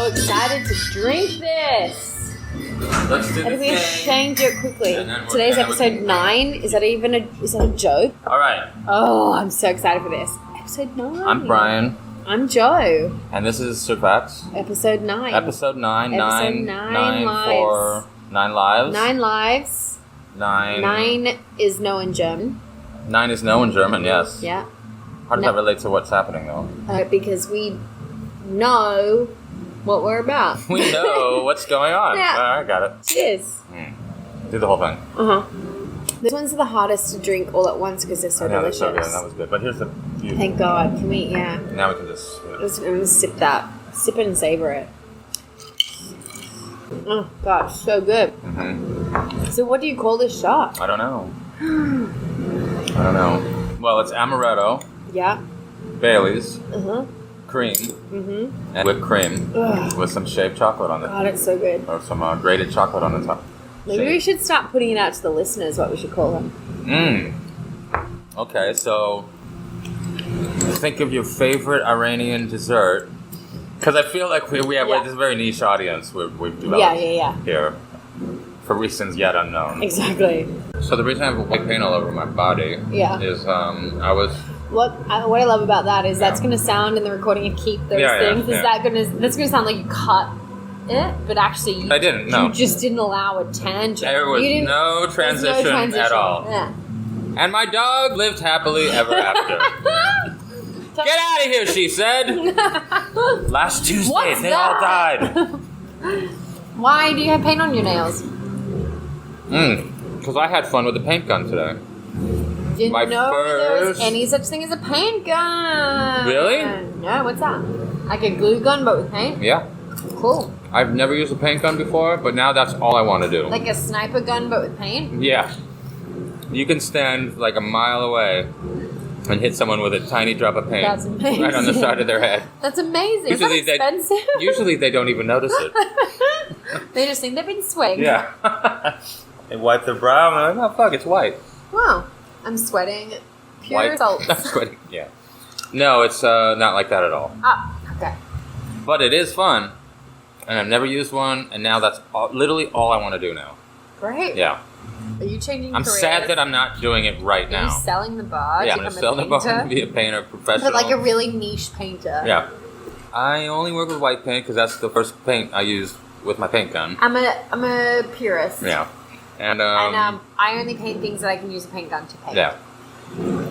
so excited to drink this. Let's do How do we this game. change it quickly? And then Today's and then we episode can- 9. Is that a joke? All right. Oh, I'm so excited for this. Episode 9. I'm Brian, I'm Joe. and this is Survex. Episode 9. Episode 9. Episode 9 lives. 9 lives. 9 lives. 9. 9 is no in German. 9 is no in German, yes. Yeah. How does No. that relate to what's happening, though? Because we know what we're about. We know what's going on. Yeah. All right, got it. Cheers. Do the whole thing. Uh-huh. These ones are the hardest to drink all at once because they're so I know, delicious. that's so good. That was good. But here's the beauty. Thank God. Can we, yeah. Now we can just... I'm gonna sip that. Sip it and savor it. Oh, gosh, so good. Mm-hmm. So what do you call this shot? I don't know. I don't know. Well, it's amaretto, Yeah. Bailey's, Uh-huh. cream, Mm-hmm. and whipped cream Ugh. with some shaved chocolate on it. God, it's so good. Or some grated chocolate on the top. Maybe we should start putting it out to the listeners, what we should call them. Okay, so think of your favorite Iranian dessert. Because I feel like we have Yeah. this very niche audience we've developed Yeah. here for reasons yet unknown. Exactly. So the reason I have white paint all over my body Yeah. is I was... What I love about that is that's going to sound in the recording and keep those things. Is that's going to sound like you cut it, but actually you, I didn't, no. You just didn't allow a tangent. There was You didn't- no there's transition, at all. Yeah. And my dog lived happily ever after. Get out of here, she said. Last Tuesday, What's they all that? died. Why do you have paint on your nails? Because I had fun with the paint gun today. Didn't My know there was first- any such thing as a paint gun. Really? No, what's that? Like a glue gun but with paint? Yeah. Cool. I've never used a paint gun before, but now that's all I want to do. Like a sniper gun but with paint? Yeah. You can stand like a mile away and hit someone with a tiny drop of paint That's amazing. right on the side of their head. That's amazing. Is that expensive? Usually they don't even notice it. They just think they've been sweating. Yeah. They wipe their brow and they're like, oh fuck, it's white. Wow. I'm sweating. Pure White. results. I'm sweating. Yeah. No, it's not like that at all. Ah, okay. But it is fun. And I've never used one, and now that's literally all I want to do now. Great. Yeah. Are you changing I'm careers? sad that I'm not doing it right Are now. you selling the bar? Yeah, to I'm going to become sell a the bar painter? and be a painter, professional. But like a really niche painter. Yeah. I only work with white paint because that's the first paint I used with my paint gun. I'm a purist. Yeah. And I only paint things that I can use a paint gun to paint. yeah.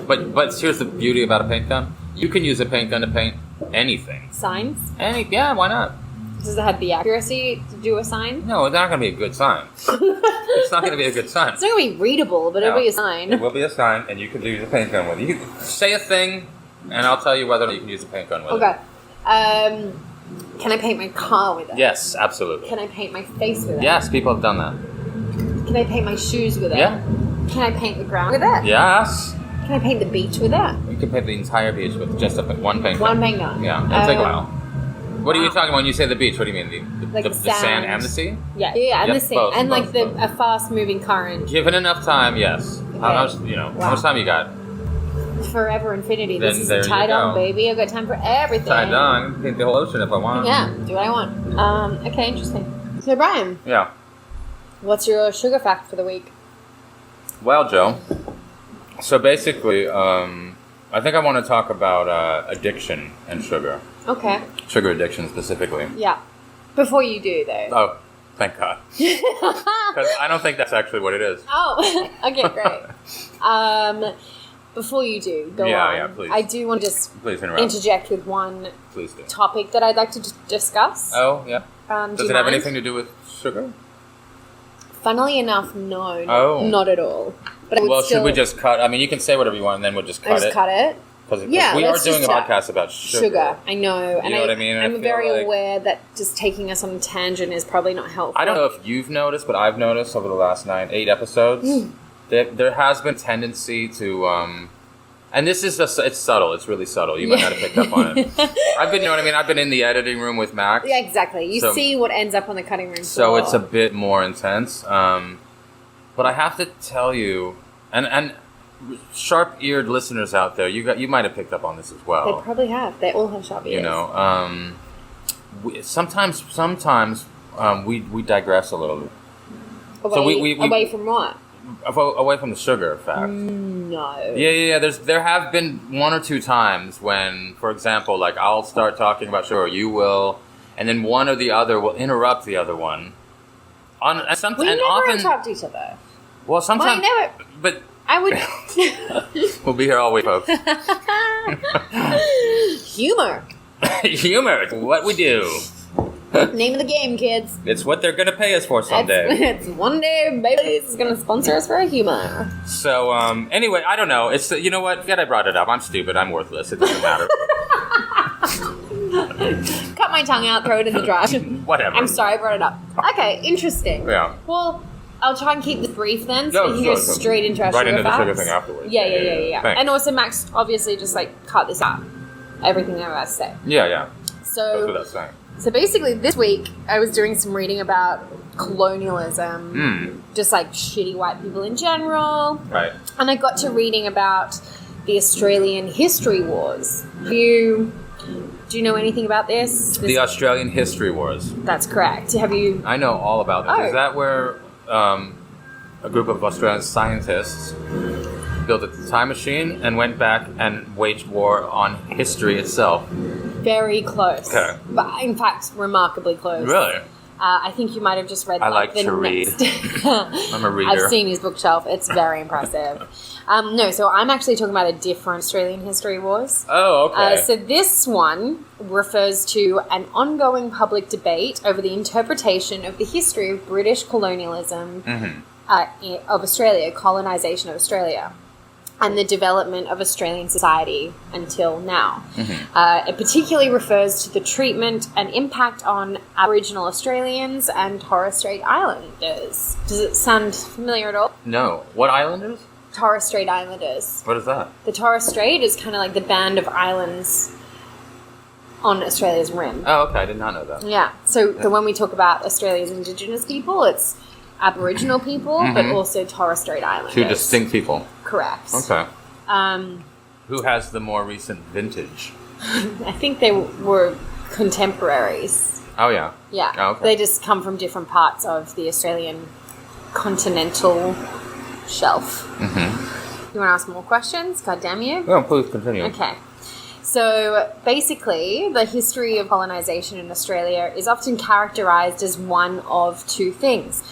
But here's the beauty about a paint gun. You can use a paint gun to paint anything. Signs? Yeah, why not? Does it have the accuracy to do a sign? No, it's not going to be a good sign. It's not going to be a good sign. It's not going to be readable, but it'll No. be a sign. It will be a sign, and you can use a paint gun with it. You can say a thing, and I'll tell you whether you can use a paint gun with it. Okay. Can I paint my car with it? Yes, absolutely. Can I paint my face with it? Yes, people have done that. Can I paint my shoes with it? Yeah. Can I paint the ground with it? Yes. Can I paint the beach with it? You can paint the entire beach with just one paint One gun. paint gun. Yeah, it'll take a while. What are you wow. talking about when you say the beach? What do you mean? Like the the sand sand. and the sea? Yeah, and Yep, the sea, both, and like both. a fast-moving current. Given enough time, yes. How much, Wow. how much time you got? Forever infinity. Then This is there you tied on, go. baby. I've got time for everything. Tied down. I can paint the whole ocean if I want. Yeah, do what I want. Okay, interesting. So, Brian, Yeah. what's your sugar fact for the week? Well, Joe. So basically, I think I want to talk about addiction and sugar. Okay. Sugar addiction specifically. Yeah. Before you do, though. Oh, thank God. Because I don't think that's actually what it is. Oh, okay, great. Before you do, go on. Yeah, please. I do want to just Please interrupt. interject with one Please do. topic that I'd like to discuss. Oh, yeah. Do Does you it have mind? anything to do with sugar? Funnily enough, no. Oh. Not at all. But I would Well, still should we just cut? I mean, you can say whatever you want, and then we'll just cut just it. cut it? Because Yeah, we are let's doing a just podcast about sugar. I know. And know what I mean? And I I'm feel very like- aware that just taking us on a tangent is probably not helpful. I don't know if you've noticed, but I've noticed over the last 8 episodes that there has been a tendency to, and this is it's subtle. It's really subtle. You might not have picked up on it. I've been, I've been in the editing room with Max. Yeah, exactly. You So- see what ends up on the cutting room floor. So it's a bit more intense. But I have to tell you, and sharp-eared listeners out there, you might have picked up on this as well. They probably have. They all have sharp ears. sometimes we digress a little bit. Away, So we away from what? Away from the sugar fact. No. Yeah. There have been one or two times when, for example, like I'll start talking about sugar, you will, and then one or the other will interrupt the other one. We never interrupt each other. Well, sometimes. But I would. We'll be here all week, folks. Humor. Humor. It's what we do. Name of the game, kids. It's what they're going to pay us for someday. It's one day, Bailey's is going to sponsor us for a humor. So, anyway, I don't know. It's you know what? Forget I brought it up. I'm stupid. I'm worthless. It doesn't matter. Cut my tongue out, throw it in the trash. Whatever. I'm sorry I brought it up. Okay, interesting. Yeah. Well, I'll try and keep this brief then, so we can go sure. straight into our right sugar into facts. the sugar thing afterwards. Yeah. Thanks. And also, Max, obviously, just cut this out. Everything I'm about to say. Yeah. So, Goes without saying. So basically, this week I was doing some reading about colonialism, just shitty white people in general. Right. And I got to reading about the Australian History Wars. Do you know anything about this? The Australian History Wars. That's correct. Have you? I know all about it. Oh. Is that where a group of Australian scientists built a time machine and went back and waged war on history itself? Very close. Okay. But in fact, remarkably close. Really? I think you might have just read I like the to read. I'm a reader. I've seen his bookshelf. It's very impressive. No, so I'm actually talking about a different Australian History Wars. Oh, okay. So this one refers to an ongoing public debate over the interpretation of the history of British colonialism of Australia, colonisation of Australia, and the development of Australian society until now. It particularly refers to the treatment and impact on Aboriginal Australians and Torres Strait Islanders. Does it sound familiar at all? No. What islanders? Torres Strait Islanders. What is that? The Torres Strait is kind of like the band of islands on Australia's rim. Oh, okay. I did not know that. Yeah. So when we talk about Australia's Indigenous people, it's Aboriginal people, but also Torres Strait Islanders. Two distinct people. Correct. Okay. Who has the more recent vintage? I think they were contemporaries. Oh, yeah. Yeah. Oh, okay. They just come from different parts of the Australian continental shelf. You want to ask more questions? God damn you. Oh, please continue. Okay. So basically, the history of colonisation in Australia is often characterised as one of two things.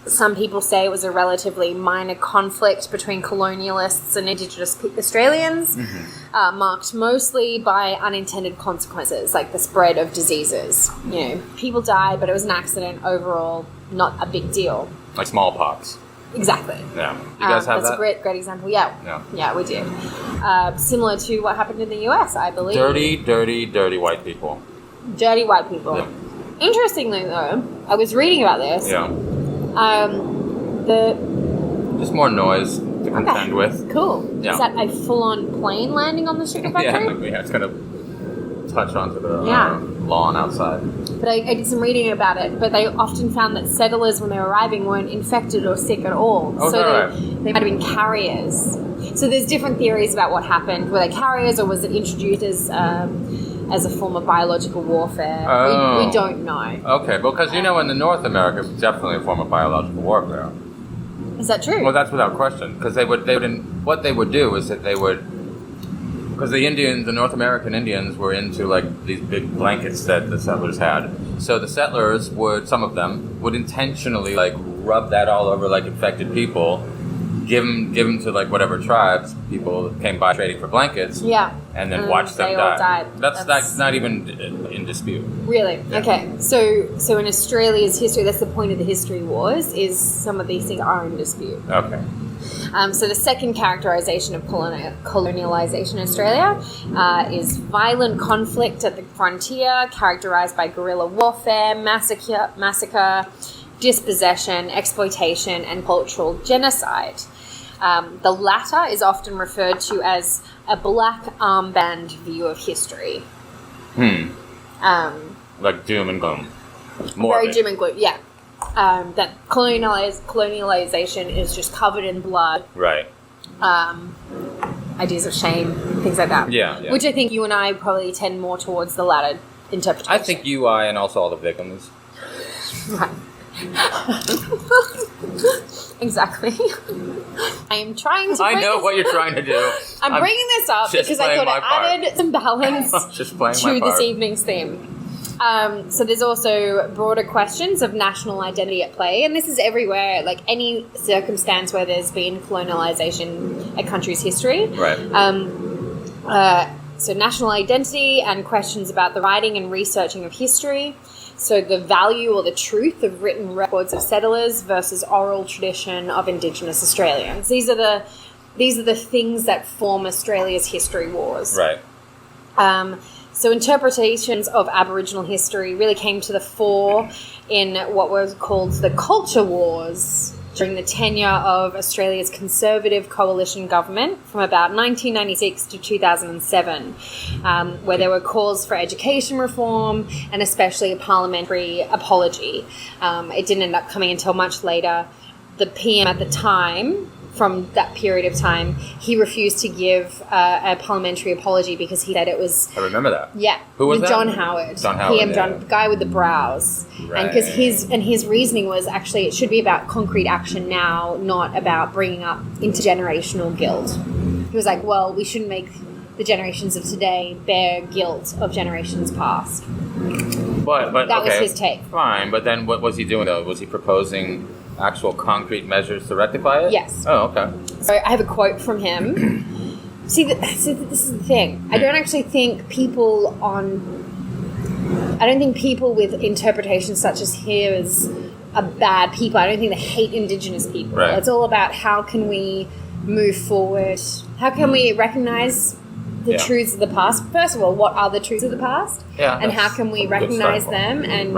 Some people say it was a relatively minor conflict between colonialists and Indigenous Australians, marked mostly by unintended consequences, like the spread of diseases. People died, but it was an accident overall, not a big deal. Like smallpox. Exactly. Yeah. You guys have that's that? a great example. Yeah, we do. Similar to what happened in the US, I believe. Dirty white people. Dirty white people. Yeah. Interestingly, though, I was reading about this. Yeah. Just more noise to contend with. Cool. Yeah. Is that a full-on plane landing on the sugar factory? Yeah, it's going to touch onto the lawn outside. But I did some reading about it, but they often found that settlers, when they were arriving, weren't infected or sick at all. Oh, so they might have been carriers. So there's different theories about what happened. Were they carriers, or was it introduced as a form of biological warfare? Oh. We don't know. Okay, because in the North America, it's definitely a form of biological warfare. Is that true? Well, that's without question. Because what they would do is that they would, because the North American Indians were into these big blankets that the settlers had. So the settlers some of them would intentionally rub that all over infected people, give them to whatever tribes people came by trading for blankets. Yeah. And then watch them they die. all died. That's not even in dispute. Really? Yeah. Okay. So in Australia's history, that's the point of the history wars, is some of these things are in dispute. Okay. So the second characterization of colonialization in Australia is violent conflict at the frontier, characterized by guerrilla warfare, massacre, dispossession, exploitation, and cultural genocide. The latter is often referred to as a black armband view of history. Like doom and gloom. Very doom and gloom, yeah. That colonialization is just covered in blood. Right. Ideas of shame, things like that. Yeah. Which I think you and I probably tend more towards the latter interpretation. I think UI and also all the victims. Right. Exactly. I am trying to. I know what you're trying to do. I'm bringing this up because I thought it added some balance to this evening's theme. So there's also broader questions of national identity at play, and this is everywhere. Like any circumstance where there's been colonialization a country's history. Right. So national identity and questions about the writing and researching of history. So the value or the truth of written records of settlers versus oral tradition of Indigenous Australians. These are the things that form Australia's history wars. Right. So interpretations of Aboriginal history really came to the fore in what was called the Culture Wars during the tenure of Australia's Conservative coalition government from about 1996 to 2007, where there were calls for education reform and especially a parliamentary apology. It didn't end up coming until much later. The PM at the time, from that period of time, he refused to give a parliamentary apology because he said it was... I remember that. Yeah. Who was that? John Howard. PM John, the guy with the brows. Right. And because his reasoning was actually it should be about concrete action now, not about bringing up intergenerational guilt. He was like, well, we shouldn't make the generations of today bear guilt of generations past. But that was his take. Fine, but then what was he doing though? Was he proposing actual concrete measures to rectify it? Yes. Oh, okay. So I have a quote from him. See, this is the thing. I don't actually think people with interpretations such as his are bad people. I don't think they hate Indigenous people. Right. It's all about how can we move forward? How can we recognize the truths of the past? First of all, what are the truths of the past? Yeah. And how can we recognize them and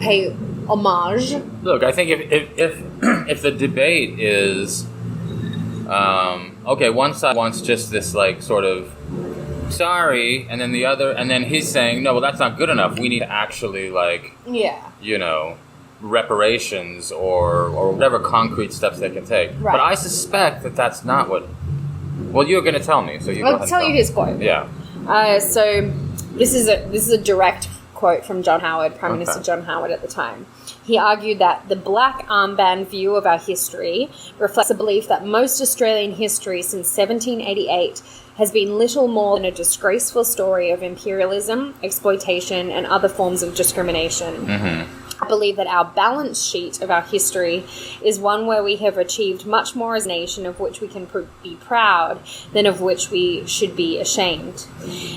pay homage? Look, I think if the debate is okay, one side wants just this like sort of sorry, and then the other, and then he's saying no, well that's not good enough. We need to actually reparations or whatever concrete steps they can take. Right. But I suspect that that's not what. Well, you're going to tell me, so I'll tell you his quote. Yeah. So this is a direct quote from John Howard, Prime Minister John Howard at the time. He argued that the black armband view of our history reflects a belief that most Australian history since 1788 has been little more than a disgraceful story of imperialism, exploitation, and other forms of discrimination. Mm-hmm. I believe that our balance sheet of our history is one where we have achieved much more as a nation of which we can be proud than of which we should be ashamed.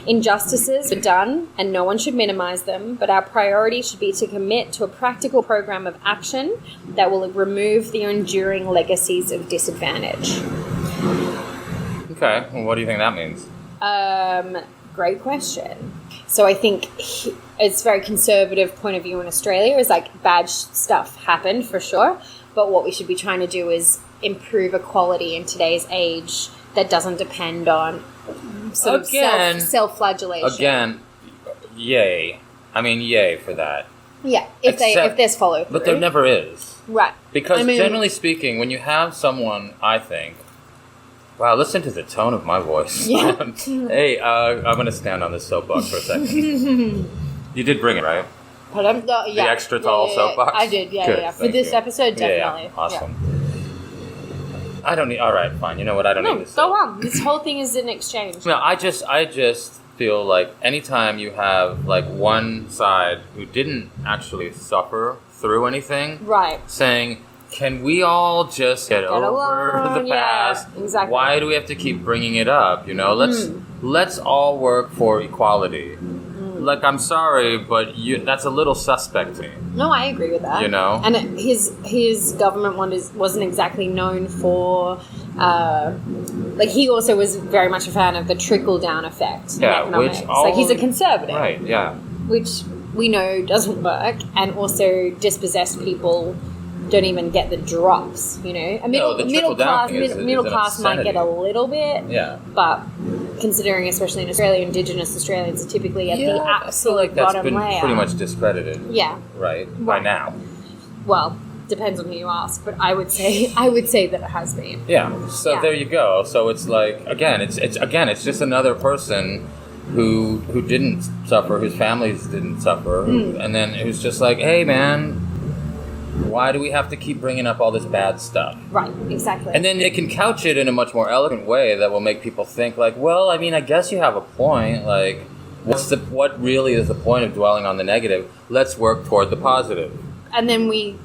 Injustices are done and no one should minimize them, but our priority should be to commit to a practical program of action that will remove the enduring legacies of disadvantage. Okay, well, what do you think that means? Great question. So I think it's a very conservative point of view in Australia is like bad stuff happened for sure, but what we should be trying to do is improve equality in today's age that doesn't depend on sort of self-flagellation. Again, yay. I mean, yay for that. Yeah, if there's follow through. But there never is. Right. Because generally speaking, when you have someone, I think, wow, listen to the tone of my voice. Yeah. Hey, I'm going to stand on this soapbox for a second. You did bring it, right? The extra tall soapbox? I did, yeah. For this episode, definitely. Yeah, awesome. Yeah. I don't need... All right, fine. You know what? I don't need this. Go on. This whole thing is an exchange. No, I just feel like anytime you have, like, one side who didn't actually suffer through anything... Right. Saying... Can we all just get over the past? Yeah, exactly. Why do we have to keep bringing it up? You know, let's all work for equality. Like, I'm sorry, but that's a little suspect to me. No, I agree with that. You know, and his government wasn't exactly known for. Like he also was very much a fan of the trickle down effect. In economics. Like he's a conservative, right? Yeah, which we know doesn't work, and also dispossessed people don't even get the drops, you know. A middle class might get a little bit, but considering, especially in Australia, Indigenous Australians are typically at the absolute bottom layer. That's been pretty much discredited. Yeah, right by now. Well, depends on who you ask, but I would say that it has been. Yeah. So there you go. So it's like again, it's just another person who didn't suffer, whose families didn't suffer, and then it was just like, hey, man, why do we have to keep bringing up all this bad stuff? Right, exactly. And then they can couch it in a much more elegant way that will make people think, like, well, I mean, I guess you have a point. Like, what really is the point of dwelling on the negative? Let's work toward the positive. And then we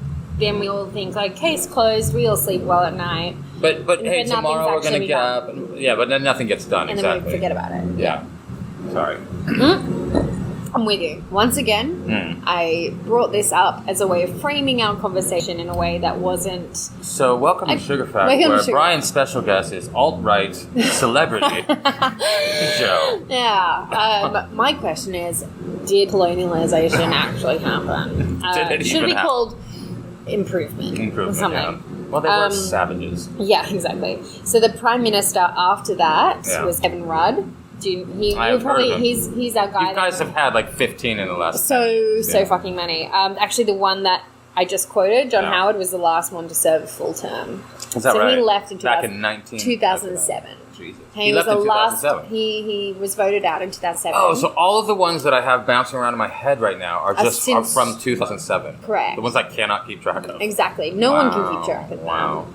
all think, like, case closed, we all sleep well at night. But hey, tomorrow we're going to get up. Yeah, but then nothing gets done, and exactly. then we forget about it. Yeah. Sorry. I'm with you. Once again, I brought this up as a way of framing our conversation in a way that wasn't... So, welcome to Sugar Fact, where Brian's special guest is alt-right celebrity Joe. Yeah. My question is, did colonialization actually happen? Did it should even be called improvement or something. Yeah. Well, they were savages. Yeah, exactly. So the Prime Minister after that was Kevin Rudd. He's our guy. You guys have had like 15 in the last. So fucking many. Actually, the one that I just quoted, John Howard, was the last one to serve a full term. Is that right? So he left in back in 2007. Jesus. He left in 2007. He was voted out in 2007. Oh, so all of the ones that I have bouncing around in my head right now are from 2007. Correct. The ones I cannot keep track of. Exactly. No one can keep track of them. Wow.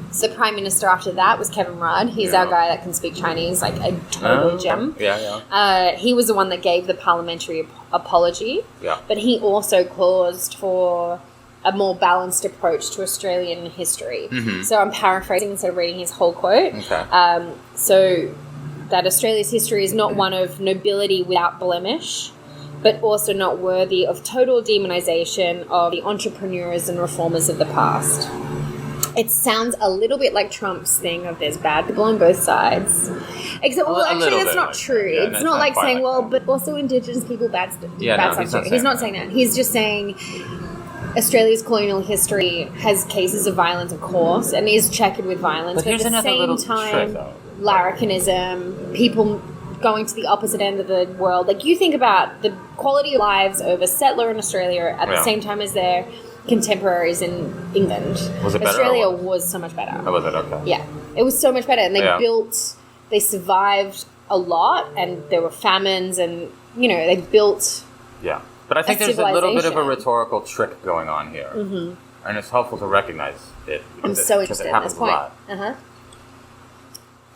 So Prime Minister after that was Kevin Rudd. He's our guy that can speak Chinese, like a total gem. Yeah. He was the one that gave the parliamentary apology. Yeah. But he also caused for a more balanced approach to Australian history. Mm-hmm. So I'm paraphrasing instead of reading his whole quote. Okay. So that Australia's history is not one of nobility without blemish, but also not worthy of total demonization of the entrepreneurs and reformers of the past. It sounds a little bit like Trump's thing of there's bad people on both sides. Except, well, actually, that's not true. Yeah, it's not like saying, well, but also Indigenous people bad stuff too. He's not saying that. He's just saying Australia's colonial history has cases of violence, of course, and is checkered with violence. But at the same time, larrikinism, people going to the opposite end of the world. Like, you think about the quality of lives of a settler in Australia at the same time as their contemporaries in England. Was it better? Australia was so much better. Oh, was it? Okay. Yeah. It was so much better. And they survived a lot, and there were famines, and, they built... Yeah. But I think there's a little bit of a rhetorical trick going on here. Mm-hmm. And it's helpful to recognize it. I'm so interested in this point. Uh-huh.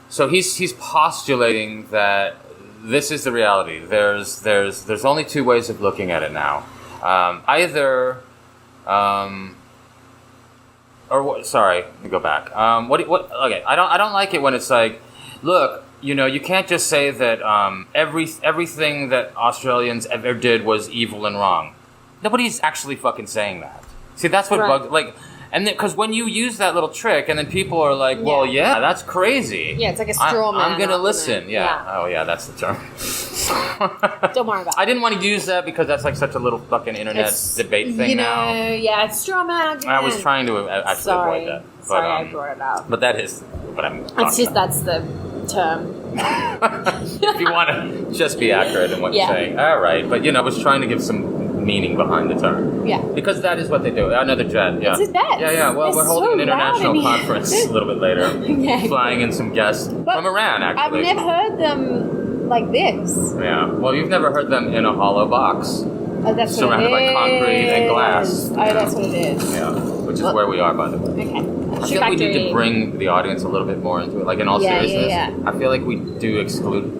So he's postulating that this is the reality. There's only two ways of looking at it now. Sorry, let me go back. Okay, I don't like it when it's like, look, you can't just say that everything that Australians ever did was evil and wrong. Nobody's actually fucking saying that. See, that's what bugs, and because when you use that little trick, and then people are like, well, yeah, that's crazy. Yeah, it's like a straw man. I'm going to listen. Yeah. Oh, yeah, that's the term. Don't worry about it. I didn't want to use that because that's like such a little fucking internet debate thing now. Yeah, it's straw man again. I was trying to actually avoid that. But, Sorry, I brought it up. But that is what I'm talking about. That's the term. If you want to just be accurate in what you're saying. All right. But, I was trying to give some meaning behind the term. Yeah. Because that is what they do. Another jet, yeah. It's a jet. Yeah. Well, we're holding an international conference a little bit later. Flying in some guests from Iran, actually. I've never heard them like this. Yeah. Well, you've never heard them in a hollow box. Oh, that's surrounded by concrete and glass. Oh, that's what it is. Yeah. Which is where we are, by the way. Okay. I feel like we need to bring the audience a little bit more into it. Like, in all seriousness, I feel like we do exclude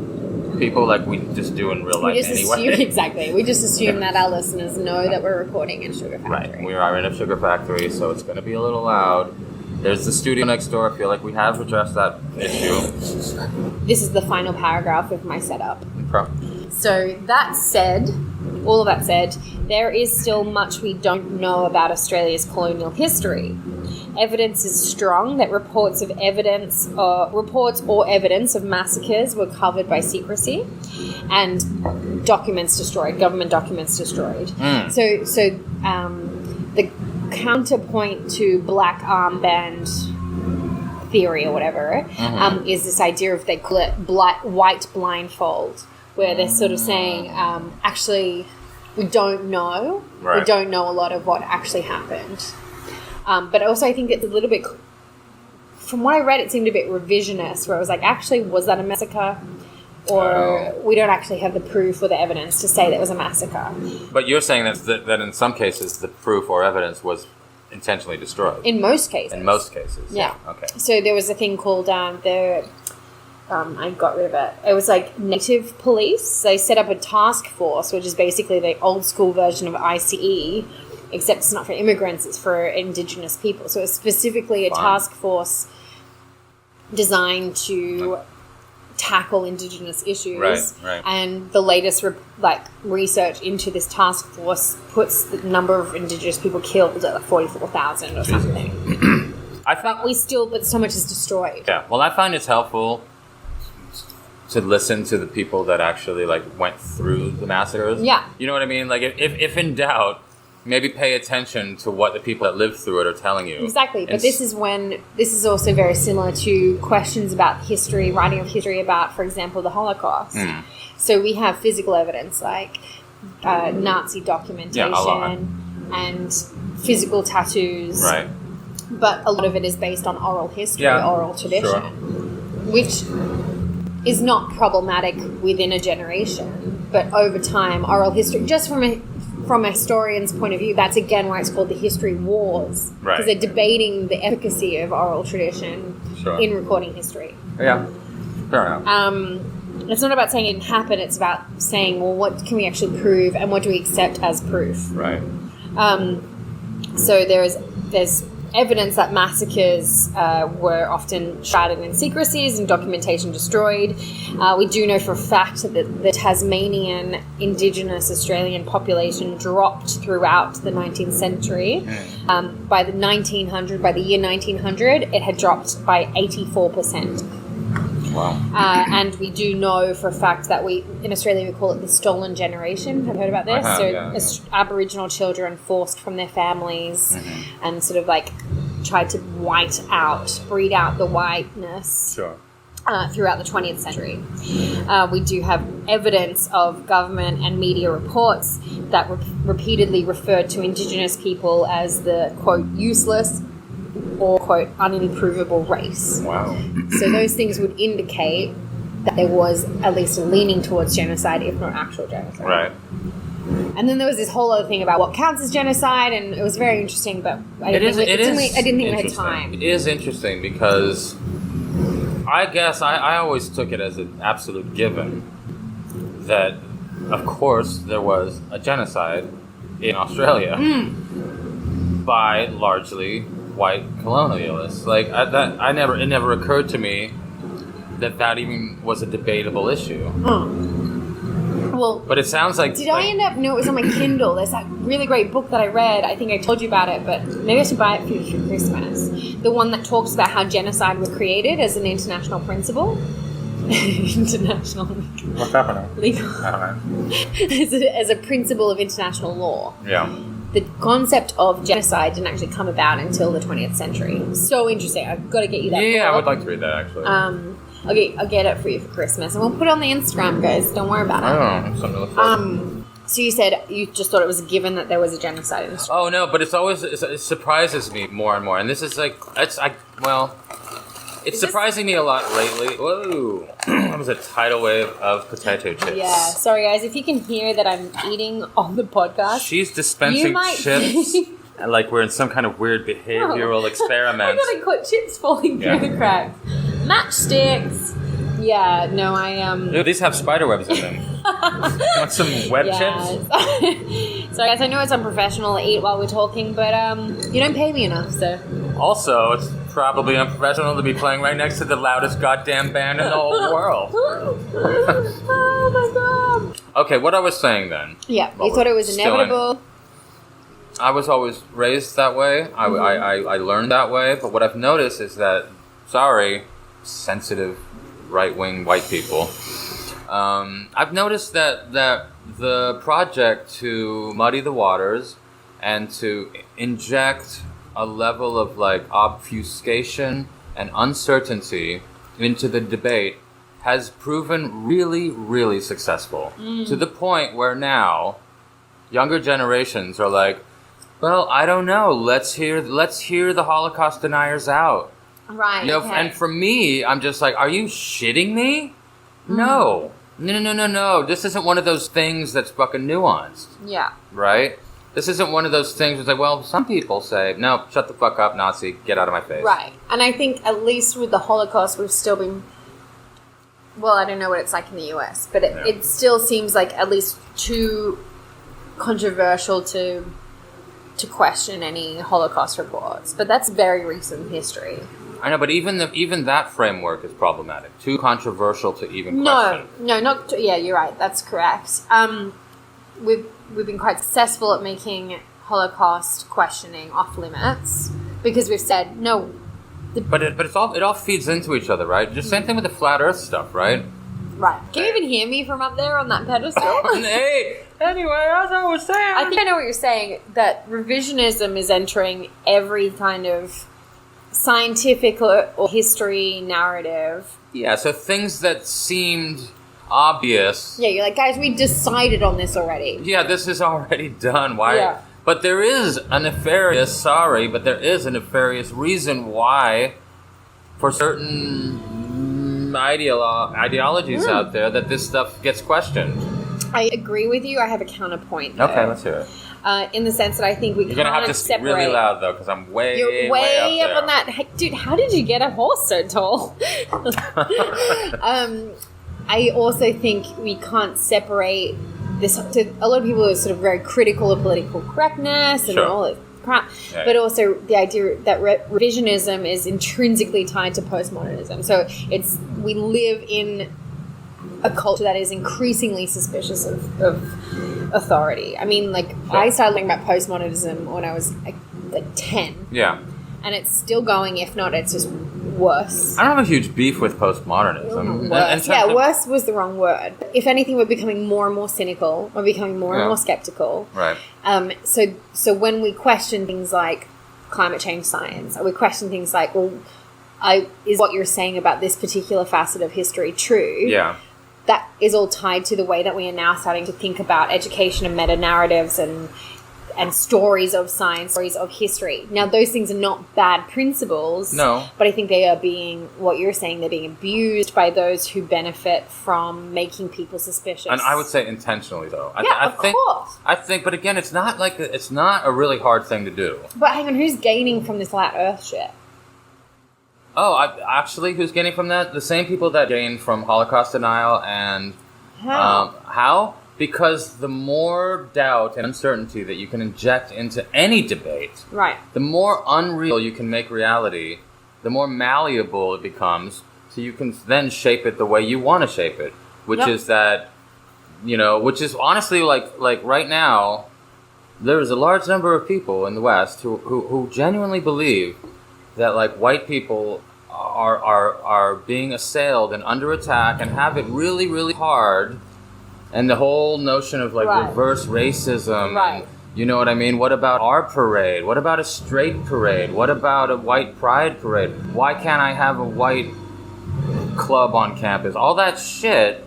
people like we just do in real life anyway. Exactly. We just assume that our listeners know that we're recording in Sugar Factory. Right. We are in a Sugar Factory, so it's going to be a little loud. There's the studio next door. I feel like we have addressed that issue. This is the final paragraph of my setup. Okay. So all of that said, there is still much we don't know about Australia's colonial history. Evidence is strong that reports or evidence of massacres were covered by secrecy, and government documents destroyed. So the counterpoint to black armband theory or whatever is this idea of, they call it white blindfold, where they're sort of saying, actually, we don't know. Right. We don't know a lot of what actually happened. But also I think it's a little bit, from what I read, it seemed a bit revisionist, where it was like, actually, was that a massacre? or we don't actually have the proof or the evidence to say that it was a massacre. But you're saying that in some cases the proof or evidence was intentionally destroyed. In most cases. In most cases. Yeah. Okay. So there was a thing called I got rid of it. It was like native police. They set up a task force, which is basically the old school version of ICE, except it's not for immigrants, it's for Indigenous people. So it's specifically a task force designed to tackle Indigenous issues. Right. And the latest research into this task force puts the number of Indigenous people killed at 44,000 or something. But so much is destroyed. Yeah. Well, I find it's helpful to listen to the people that actually went through the massacres. Yeah. You know what I mean? Like if in doubt, maybe pay attention to what the people that lived through it are telling you. Exactly. But this is also very similar to questions about history, writing of history about, for example, the Holocaust. So we have physical evidence like Nazi documentation and physical tattoos. Right. But a lot of it is based on oral history, oral tradition, which is not problematic within a generation, but over time, oral history, just from a historian's point of view, that's again why it's called the history wars, because they're debating the efficacy of oral tradition in recording history. Yeah, fair enough. It's not about saying it didn't happen, it's about saying, well, what can we actually prove, and what do we accept as proof? Right. So there's evidence that massacres were often shrouded in secrecies and documentation destroyed. We do know for a fact that the Tasmanian Indigenous Australian population dropped throughout the 19th century. By the year 1900, it had dropped by 84%. Wow. And we do know for a fact that in Australia we call it the stolen generation. Have you heard about this? Aboriginal children forced from their families and sort of tried to breed out the whiteness throughout the 20th century. We do have evidence of government and media reports that repeatedly referred to Indigenous people as the, quote, useless or, quote, unimprovable race. Wow. So those things would indicate that there was at least a leaning towards genocide, if not actual genocide. Right. And then there was this whole other thing about what counts as genocide, and it was very interesting, but I didn't think we had time. It is interesting because I guess I always took it as an absolute given that, of course, there was a genocide in Australia by largely white colonialists. It never occurred to me that even was a debatable issue. Well, but it sounds like... Did I end up... No, it was on my Kindle. There's that really great book that I read. I think I told you about it, but maybe I should buy it for you for Christmas. The one that talks about how genocide was created as an international principle. International... What's happening? Legal. I don't know. as a principle of international law. Yeah. The concept of genocide didn't actually come about until the 20th century. So interesting. I've got to get you that book. I would like to read that, actually. I'll get it for you for Christmas. And we'll put it on the Instagram, guys. Don't worry about it. I don't know. Something to look forward to. So you said you just thought it was a given that there was a genocide in Australia. Oh, no, but it surprises me more and more. And this is it's surprising me a lot lately. Whoa. That was a tidal wave of potato chips. Yeah. Sorry, guys. If you can hear that I'm eating on the podcast. She's dispensing chips. Like we're in some kind of weird behavioral experiment. I gotta quit chips falling through the cracks. Matchsticks. Yeah, no, Ew, these have spider webs in them. You want some web chips? So, guys, I know it's unprofessional to eat while we're talking, but you don't pay me enough, so... Also, it's probably unprofessional to be playing right next to the loudest goddamn band in the whole world. Oh, my God. Okay, what I was saying then. Yeah, you thought it was inevitable. I was always raised that way. I learned that way. But what I've noticed is that, sensitive right-wing white people, I've noticed that the project to muddy the waters and to inject a level of obfuscation and uncertainty into the debate has proven really, really successful. To the point where now younger generations are like, well, I don't know. Let's hear the Holocaust deniers out. Right. And for me, I'm just like, are you shitting me? No. No. This isn't one of those things that's fucking nuanced. Yeah. Right? This isn't one of those things where it's like, well, some people say, no, shut the fuck up, Nazi, get out of my face. Right. And I think at least with the Holocaust, we've still been... Well, I don't know what it's like in the US, but it still seems like at least too controversial to question any Holocaust reports. But that's very recent history. I know, but even that framework is problematic. Too controversial to even question. Yeah, you're right. That's correct. We've been quite successful at making Holocaust questioning off limits because we've said no. But it all feeds into each other, right? Just same thing with the flat Earth stuff, right? Right. Can you even hear me from up there on that pedestal? Hey, anyway, as I was saying. I think I know what you're saying, that revisionism is entering every kind of scientific or history narrative. Yeah, so things that seemed obvious. Yeah, you're like, guys, we decided on this already. Yeah, this is already done. Why? Yeah. But there is a nefarious reason why, for certain ideologies out there, that this stuff gets questioned. I agree with you. I have a counterpoint, though. Okay, let's hear it. In the sense that I think we You're going to have to speak really loud, though, because I'm way up on that. Hey, dude, how did you get a horse so tall? I also think we can't separate this. A lot of people are sort of very critical of political correctness and all this crap, but also the idea that revisionism is intrinsically tied to postmodernism. So we live in a culture that is increasingly suspicious of authority. I mean, I started learning about postmodernism when I was like 10. Yeah. And it's still going, if not, it's just worse. I don't have a huge beef with postmodernism. Worse was the wrong word. If anything, we're becoming more and more cynical. We're becoming more and more skeptical. Right. So when we question things like climate change science, or we question things like, well, is what you're saying about this particular facet of history true? Yeah. That is all tied to the way that we are now starting to think about education and meta-narratives and stories of science, stories of history. Now, those things are not bad principles. No. But I think they are being, what you're saying, they're being abused by those who benefit from making people suspicious. And I would say intentionally, though. Of course. I think, but again, it's not a really hard thing to do. But hang on, who's gaining from this flat Earth shit? Oh, actually, who's gaining from that? The same people that gain from Holocaust denial and... How? How? Because the more doubt and uncertainty that you can inject into any debate, right, the more unreal you can make reality, the more malleable it becomes, so you can then shape it the way you want to shape it, which is that, which is honestly like right now, there's a large number of people in the West who genuinely believe that white people are being assailed and under attack and have it really, really hard. And the whole notion of reverse racism, right? You know what I mean? What about our parade? What about a straight parade? What about a white pride parade? Why can't I have a white club on campus? All that shit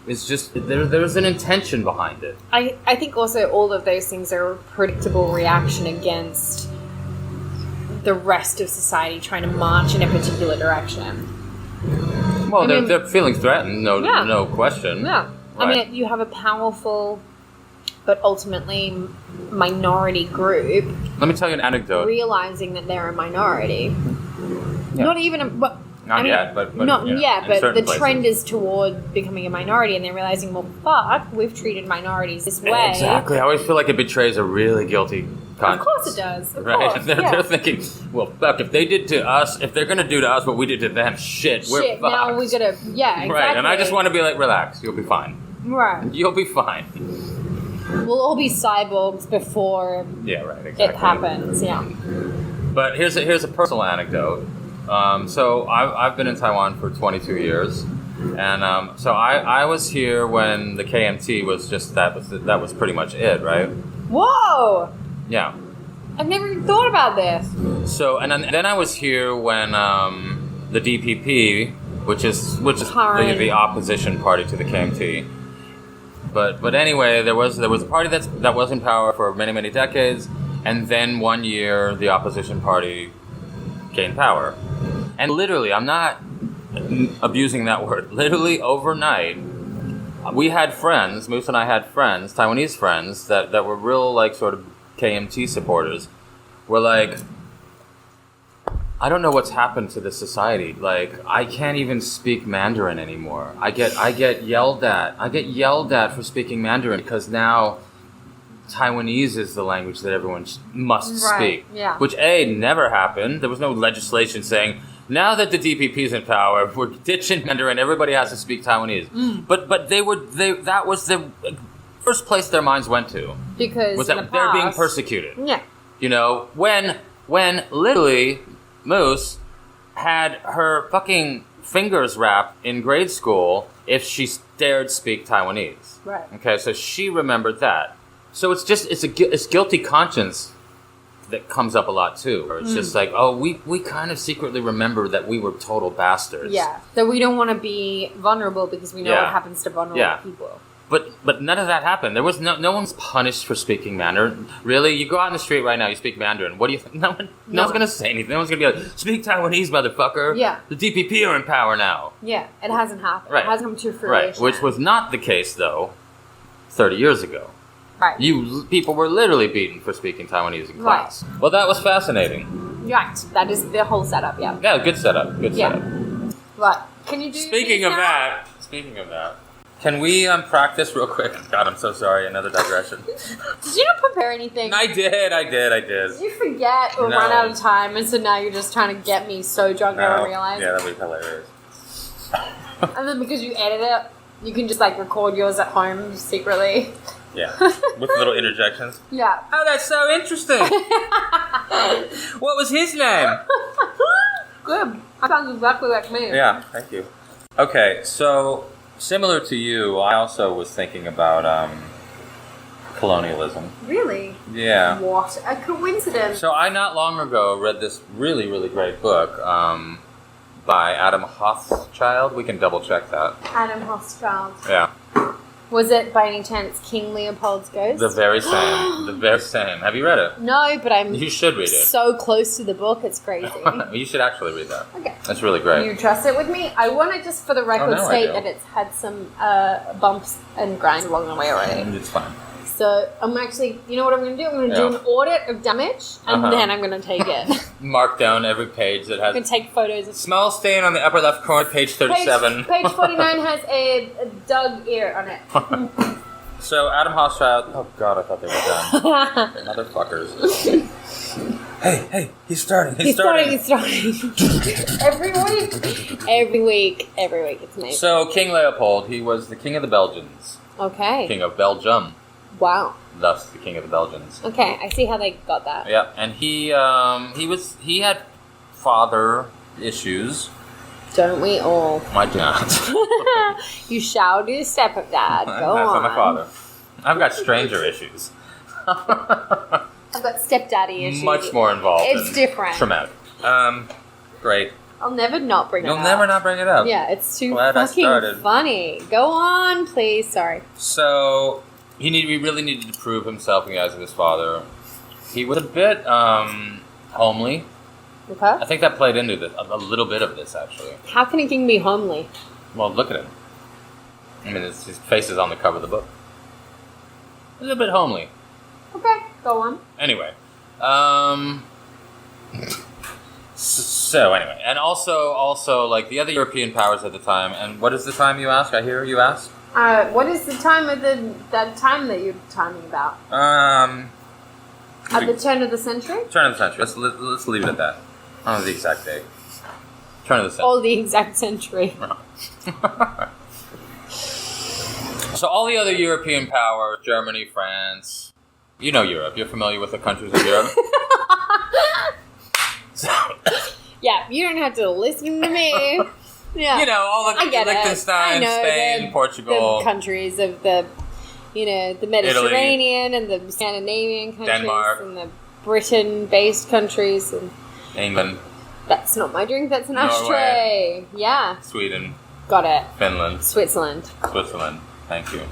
is just there's an intention behind it. I think also all of those things are a predictable reaction against the rest of society trying to march in a particular direction. Well, they're feeling threatened, no question. Yeah. Right. I mean, you have a powerful but ultimately minority group. Let me tell you an anecdote. Realizing that they're a minority. Yeah. Not even but the trend is toward becoming a minority, and they're realizing, well, fuck, we've treated minorities this way. Exactly. I always feel like it betrays a really guilty conscience. Of course it does. Of right? course, they're thinking, well, fuck, if they did to us, if they're going to do to us what we did to them, we're fucked. Now we gotta, exactly. Right, and I just want to be relax, you'll be fine. Right. You'll be fine. We'll all be cyborgs before it happens, But here's a personal anecdote. So I've been in Taiwan for 22 years, and so I was here when the KMT was just that was pretty much it, right? Whoa! Yeah. I've never even thought about this. So and then I was here when the DPP, which is the opposition party to the KMT. But anyway, there was a party that was in power for many decades, and then one year the opposition party gained power. And literally, I'm not abusing that word. Literally overnight, we had friends, Moose and I had friends, Taiwanese friends, that were real, like, sort of KMT supporters. We're like, I don't know what's happened to this society. Like, I can't even speak Mandarin anymore. I get yelled at. I get yelled at for speaking Mandarin because now Taiwanese is the language that everyone must speak. Yeah. Which, never happened. There was no legislation saying, now that the DPP's in power, we're ditching Mandarin, everybody has to speak Taiwanese. But that was the first place their minds went to. Because was that they're being persecuted. Yeah. You know, when literally Moose had her fucking fingers wrapped in grade school if she dared speak Taiwanese. Right. Okay, so she remembered that. So it's guilty conscience that comes up a lot too. Or it's just like, we kind of secretly remember that we were total bastards. Yeah. That we don't want to be vulnerable because we know what happens to vulnerable people. But none of that happened. There was no one's punished for speaking Mandarin. Really? You go out in the street right now, you speak Mandarin. What do you think? No one's going to say anything. No one's going to be like, speak Taiwanese, motherfucker. Yeah. The DPP are in power now. Yeah. It hasn't happened. Right. It hasn't come to fruition. Right. Which was not the case, though, 30 years ago. Right. People were literally beaten for speaking Taiwanese in class. Right. Well, that was fascinating. Right. That is the whole setup, yeah. Yeah, good setup. Good setup. Right. Can you do Speaking of that, can we practice real quick? God, I'm so sorry. Another digression. Did you not prepare anything? I did. Did you forget or run out of time, and so now you're just trying to get me so drunk I don't realize? Yeah, that would be hilarious. And then because you edit it, you can just like record yours at home secretly. Yeah, with little interjections. Yeah. Oh, that's so interesting. What was his name? Good. I sounds exactly like me. Yeah, thank you. Okay, so similar to you, I also was thinking about colonialism. Really? Yeah. What a coincidence. So I not long ago read this really, really great book by Adam Hochschild. We can double check that. Adam Hochschild. Yeah. Was it by any chance King Leopold's Ghost? The very same. The very same. Have you read it? No, but You should read it. So close to the book, it's crazy. You should actually read that. Okay. That's really great. You trust it with me? I want to just for the record state that it's had some bumps and grinds along the way already. It's fine. So I'm actually, you know what I'm going to do? I'm going to do an audit of damage, and then I'm going to take it. Mark down every page that has... I'm going to take photos of... Small stain on the upper left corner, page 37. Page 49 has a dug ear on it. So Adam Hochschild... Oh God, I thought they were done. Motherfuckers. Hey, he's starting. He's starting. Every week, it's amazing. So King Leopold, he was the king of the Belgians. Okay. King of Belgium. Wow. Thus, the king of the Belgians. Okay, I see how they got that. Yeah, and he had father issues. Don't we all? I do not. You shall do stepdad. Go on. That's not my father. I've got stranger issues. I've got stepdaddy issues. Much more involved. It's different. Traumatic. Great. I'll never not bring it up. You'll never not bring it up. Yeah, it's too Glad fucking funny. Go on, please. Sorry. So, he really needed to prove himself in the eyes of his father. He was a bit homely. Okay. I think that played into this, a little bit of this, actually. How can a king be homely? Well, look at him. I mean, his face is on the cover of the book. He's a bit homely. Okay, go on. Anyway. So anyway, and also like the other European powers at the time, and what is the time you ask? I hear you ask. What is the time of that time that you're talking about? At the turn of the century? Turn of the century. Let's leave it at that. I don't know the exact date. Turn of the century. Oh, the exact century. So all the other European powers, Germany, France, you know Europe. You're familiar with the countries of Europe. Yeah, you don't have to listen to me. Yeah, you know all the Liechtenstein, Spain, Portugal, the countries of the Mediterranean Italy, and the Scandinavian countries, Denmark, and the Britain-based countries, and England. That's not my drink. That's an Norway, ashtray. Yeah. Sweden. Got it. Finland. Switzerland. Thank you.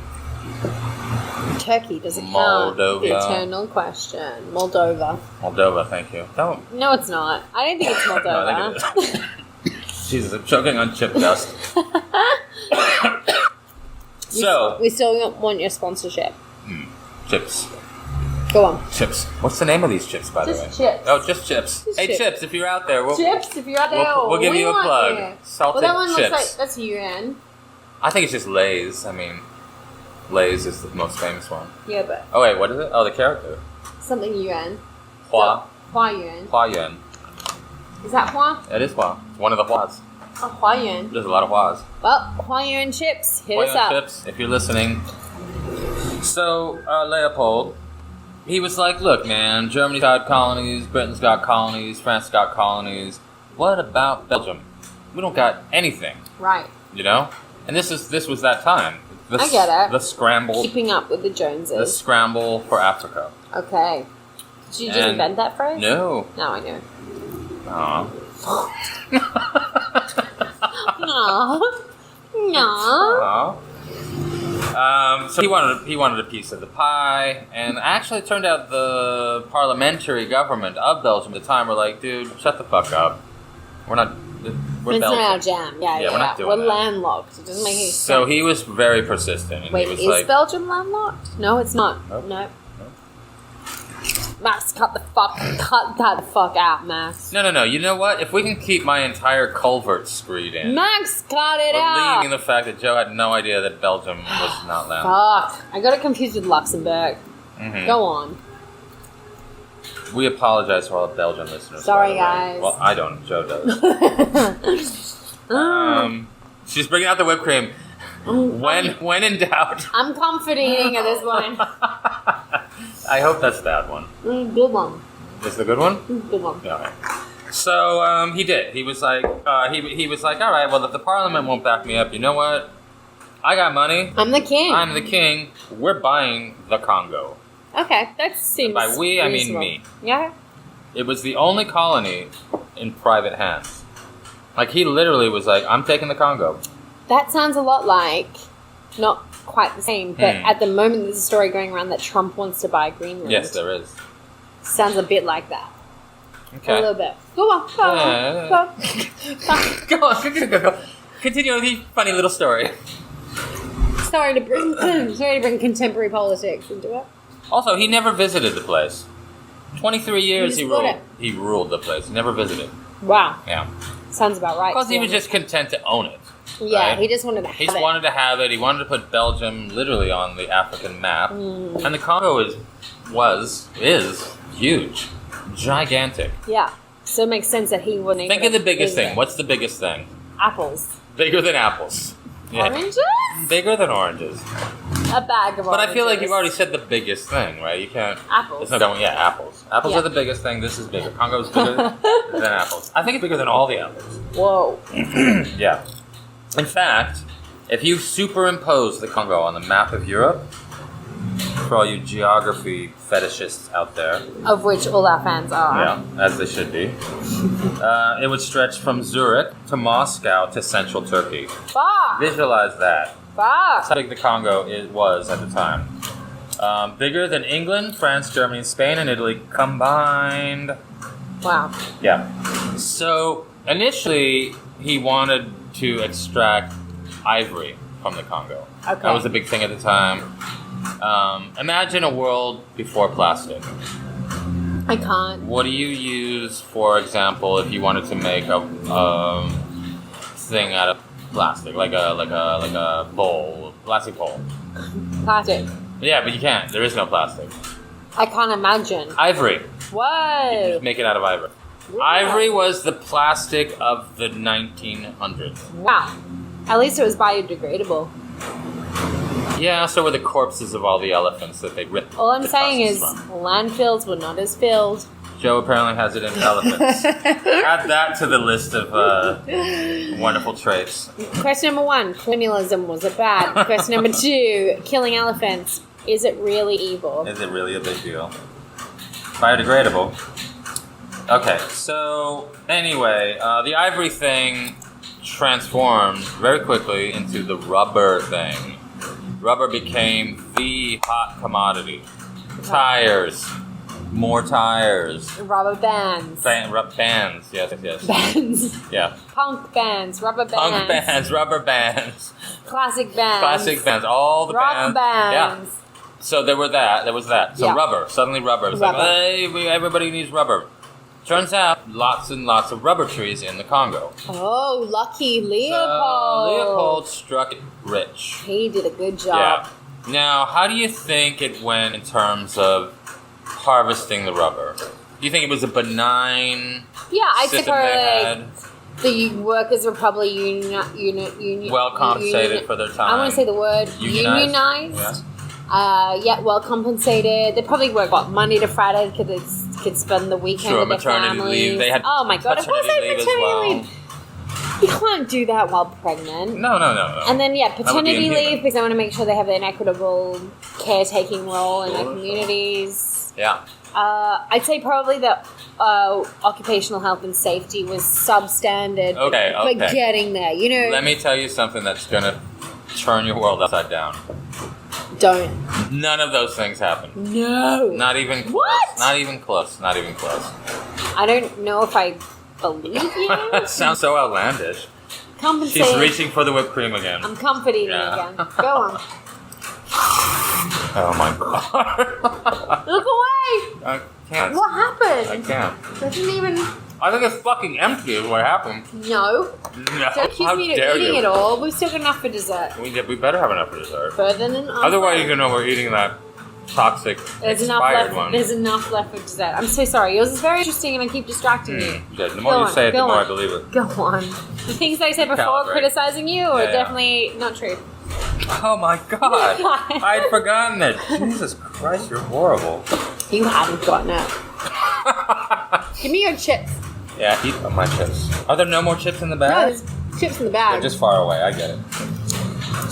Turkey, does it count? Moldova. The eternal question. Moldova. Thank you. No, it's not. I don't think it's Moldova. No, I think it is. Jesus, I'm choking on chip dust. So we still want your sponsorship. Chips. Go on. Chips. What's the name of these chips, by the way? Just chips. Oh, just chips. Just hey, chips. chips, if you're out there, We'll give you a plug. You. Salted that one chips. looks like that's UN. I think it's just Lay's. I mean, Lay's is the most famous one. Yeah, but Oh wait, what is it? Oh, the character. something UN. Hua. Hua Yuan. Hua Yuan. Is that Hua? It is Hua. It's one of the Huas. Oh, Hua Yuan. There's a lot of Huas. Well, Hua Yuan chips. Hit Hua us Yuan up. chips, if you're listening. So, Leopold, he was like, look, man, Germany's got colonies, Britain's got colonies, France got colonies. What about Belgium? We don't got anything. Right. You know? And this was that time. I get it. The scramble. Keeping up with the Joneses. The scramble for Africa. Okay. Did you just invent that phrase? No. No, I knew. Aw. No. So he wanted a piece of the pie, and actually it turned out the parliamentary government of Belgium at the time were like, dude, shut the fuck up. We're It's not our Belgium. jam. Yeah, Yeah, we're not doing We're that. landlocked. It doesn't make any sense. So he was very persistent. And Wait, he was is like, Belgium landlocked? No, it's not. Nope. Nope. Max, cut that the fuck out, Max. No. You know what? If we can keep my entire culvert screed in, Max, cut it out. believing the fact that Joe had no idea that Belgium was not landlocked. Fuck. I got it confused with Luxembourg. Mm-hmm. Go on. We apologize for all the Belgian listeners. Sorry, by the way. guys. Well, I don't. Joe does. She's bringing out the whipped cream. When in doubt. I'm comfort eating at this point. I hope that's that one. Good one. Is the good one? Good one. Okay. So he did. He was like, he was like, all right. Well, if the Parliament won't back me up, you know what? I got money. I'm the king. I'm the king. We're buying the Congo. Okay, that seems. And by we, I mean reasonable. me. Yeah. It was the only colony in private hands. Like he literally was like, I'm taking the Congo. That sounds a lot like, not quite the same, but at the moment there's a story going around that Trump wants to buy Greenland. Yes, there is. Sounds a bit like that. Okay. A little bit. Go on. Go on. Continue with the funny little story. Sorry to bring contemporary politics into it. Also, he never visited the place. 23 years He just bought it. he ruled the place. He never visited. Wow. Yeah. Sounds about right. Because he to was me. just content to own it. Yeah, right? he just wanted to have He just it. wanted to have it. He wanted to put Belgium literally on the African map. And the Congo is huge. Gigantic. Yeah. So it makes sense that he wouldn't. Think of the biggest thing. What's the biggest thing? Apples. Bigger than apples. Yeah. Oranges? Bigger than oranges. A bag of oranges. But I feel like you've already said the biggest thing, right? You can't... Apples. It's not, yeah, apples. Apples Yeah. are the biggest thing. This is bigger. Congo's bigger than apples. I think it's bigger than all the apples. Whoa. Yeah. In fact, if you superimpose the Congo on the map of Europe, for all you geography fetishists out there, Of which all our fans are. yeah, as they should be, it would stretch from Zurich to Moscow to central Turkey. Fuck. Visualize that. That's Fuck. how big the Congo was at the time. Bigger than England, France, Germany, Spain, and Italy combined. Wow. Yeah. So initially, he wanted to extract ivory from the Congo. Okay. That was a big thing at the time. Imagine a world before plastic. I can't. What do you use, for example, if you wanted to make a thing out of plastic, like a bowl, plastic bowl? Plastic. Yeah, but you can't. There is no plastic. I can't imagine. Ivory. Whoa. Just make it out of ivory. Ivory was the plastic of the 1900s. Wow. At least it was biodegradable. Yeah, so were the corpses of all the elephants that they ripped. All I'm the saying is tusks from. landfills were not as filled. Joe apparently has it in elephants. Add that to the list of wonderful traits. Question number 1, colonialism, was it bad? Question number 2, killing elephants, is it really evil? Is it really a big deal? Biodegradable. Okay, so anyway, the ivory thing transformed very quickly into the rubber thing. Rubber became the hot commodity. Tires, More tires. Rubber bands. Bands. Yes. Bands. Yeah. Punk bands. Rubber bands. Punk bands. Rubber bands. Classic bands. Classic bands. All the Rock bands. Yeah. So there was that. So rubber. Suddenly rubber. It's Rubber. like, hey, everybody needs rubber. Turns out, lots and lots of rubber trees in the Congo. Oh, lucky Leopold. So Leopold struck it rich. He did a good job. Yeah. Now, how do you think it went in terms of harvesting the rubber? Do you think it was a benign Yeah, I system suppose they had? the workers were probably union Well compensated for their time. I want to say the word Unionized? unionized. Well compensated. They probably work Monday to Friday because they could spend the weekend with their maternity families. leave. They had oh my god! Of course, they had paternity leave as well. maternity leave. You can't do that while pregnant. No. And then That would be paternity inhuman. leave because I want to make sure they have an equitable caretaking role in their communities. Yeah. I'd say probably that occupational health and safety was substandard. Okay. But getting there, Let me tell you something that's going to turn your world upside down. Don't. None of those things happened. No. Not even close. What? Not even close. I don't know if I believe you. That sounds so outlandish. Compensating. She's reaching for the whipped cream again. I'm comforting Yeah. again. Go on. Oh my god. Look away. I can't. What happened? I can't. That didn't even... I think it's fucking empty is what happened. No. No. Don't accuse me of eating it all. We've still got enough for dessert. We better have enough for dessert. Further than Otherwise, you're gonna know we're eating that toxic expired one. There's enough left for dessert. I'm so sorry. Yours is very interesting and I keep distracting you. Good. The more you say it, the more I believe it. Go on. The things I said before Calibrate. criticizing you are Yeah. definitely not true. Oh my god. I'd forgotten it. Jesus Christ, you're horrible. You hadn't gotten it. Give me your chips. Yeah, eat my chips. Are there no more chips in the bag? No, there's chips in the bag. They're just far away, I get it.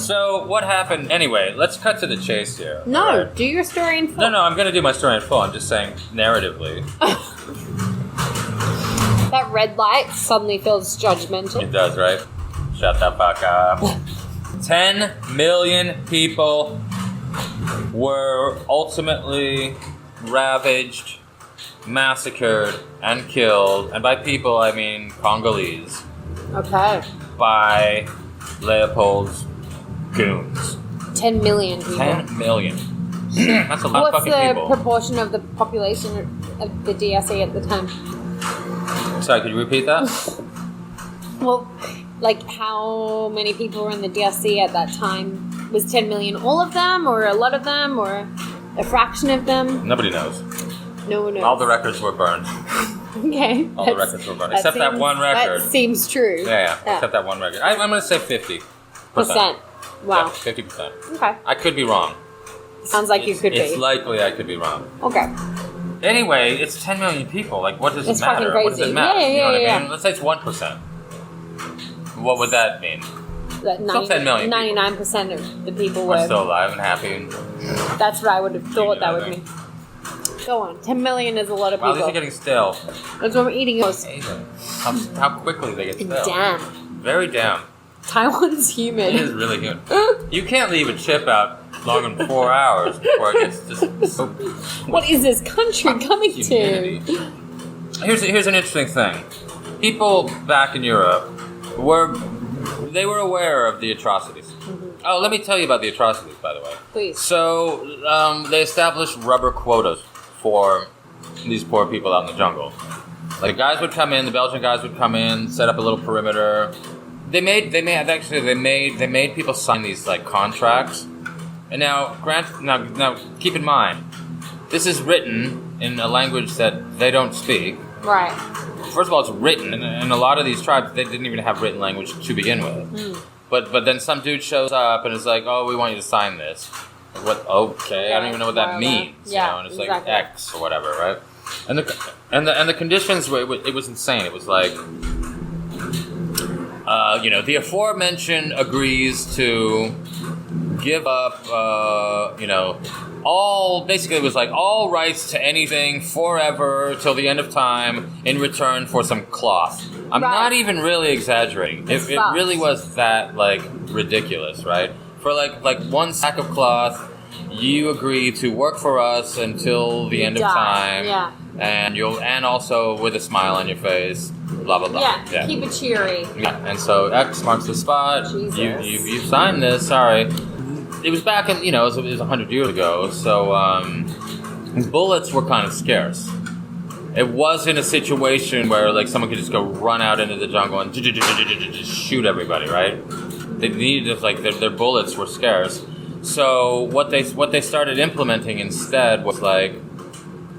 So, what happened? Anyway, let's cut to the chase here. No, Alright. do your story in full. No, I'm going to do my story in full. I'm just saying narratively. That red light suddenly feels judgmental. It does, right? Shut the fuck up. 10 million people were ultimately ravaged, massacred, and killed. And by people, I mean Congolese. Okay. By Leopold's goons. 10 million people. 10 million. That's a lot What's of fucking the people. proportion of the population of the DRC at the time? Sorry, could you repeat that? Well, like how many people were in the DRC at that time? Was 10 million all of them, or a lot of them, or a fraction of them? Nobody knows. No one knows. All the records were burned. Okay. All the records were burned. Except that one record. That seems true. Yeah. Except that one record. I'm going to say 50%. Percent. Wow. Yeah, 50%. Okay. I could be wrong. Sounds like you could be. It's likely I could be wrong. Okay. Anyway, it's 10 million people. Like, what does It's it matter? fucking What does crazy. it matter? Yeah, You know what yeah. I mean? Let's say it's 1%. What would that mean? That Still 10 million people. 99% of the people We're were. still alive and happy. That's what I would have thought that would nothing. mean. Go on. 10 million is a lot of Wow, people. these are getting stale. That's what we're eating. Amazing. How quickly they get stale. Damn. Very damn. Taiwan's It humid. is really good. You can't leave a chip out longer than 4 hours before it gets just so What is this country coming humidity. to? Here's an interesting thing. People back in Europe were aware of the atrocities. Oh, let me tell you about the atrocities, by the way. Please. So they established rubber quotas for these poor people out in the jungle. Like the guys would come in, the Belgian guys would come in, set up a little perimeter. They made people sign these like contracts. And now keep in mind, this is written in a language that they don't speak. Right. First of all, it's written, and a lot of these tribes, they didn't even have written language to begin with. But then some dude shows up and is like, "Oh, we want you to sign this." What? Okay, I don't even know what that means. Yeah, you know? And it's exactly. like X or whatever, right? And the conditions were it was insane. It was like, the aforementioned agrees to give up, all, basically it was like all rights to anything forever till the end of time in return for some cloth. I'm Right. not even really exaggerating. It really was that, like, ridiculous, right? For like one sack of cloth, you agree to work for us until the end of time. Yeah. And also with a smile on your face, blah blah blah. Yeah. Keep it cheery. Yeah. And so X marks the spot. Jesus. You signed this. Sorry. It was back in, it was 100 years ago. So bullets were kind of scarce. It wasn't a situation where like someone could just go run out into the jungle and just shoot everybody, right? They needed like their bullets were scarce. So what they started implementing instead was like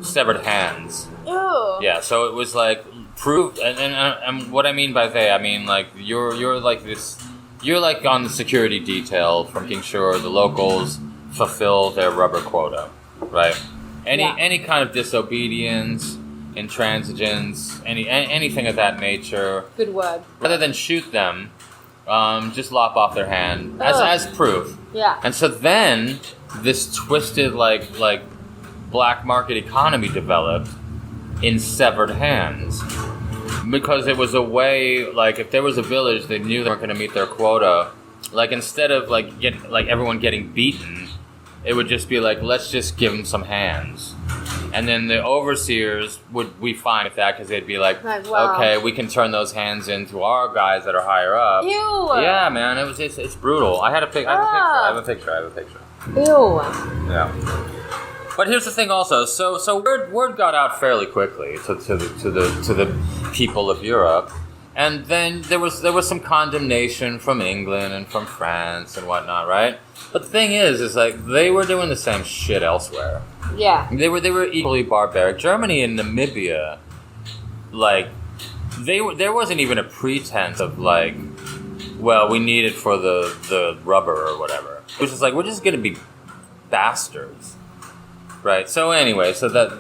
severed hands. Ew. Yeah, so it was like proof, and what I mean by they, I mean like you're like this, you're like on the security detail for making sure the locals fulfill their rubber quota, right? Any kind of disobedience, intransigence, anything of that nature. Good word. Rather than shoot them, just lop off their hand as proof. Yeah. And so then this twisted like black market economy developed in severed hands, because it was a way, like if there was a village they knew they weren't going to meet their quota, like instead of like everyone getting beaten, it would just be like, let's just give them some hands. And then the overseers would be fine with that, because they'd be like, wow. Okay, we can turn those hands into our guys that are higher up. Ew. Yeah, man, it's brutal. I have a picture. Ew. Yeah. But here's the thing, also. So word got out fairly quickly to the people of Europe, and then there was some condemnation from England and from France and whatnot, right? But the thing is like they were doing the same shit elsewhere. Yeah. They were equally barbaric. Germany and Namibia, like there wasn't even a pretense of like, well, we need it for the rubber or whatever. It was just like, we're just gonna be bastards. Right. So anyway, so that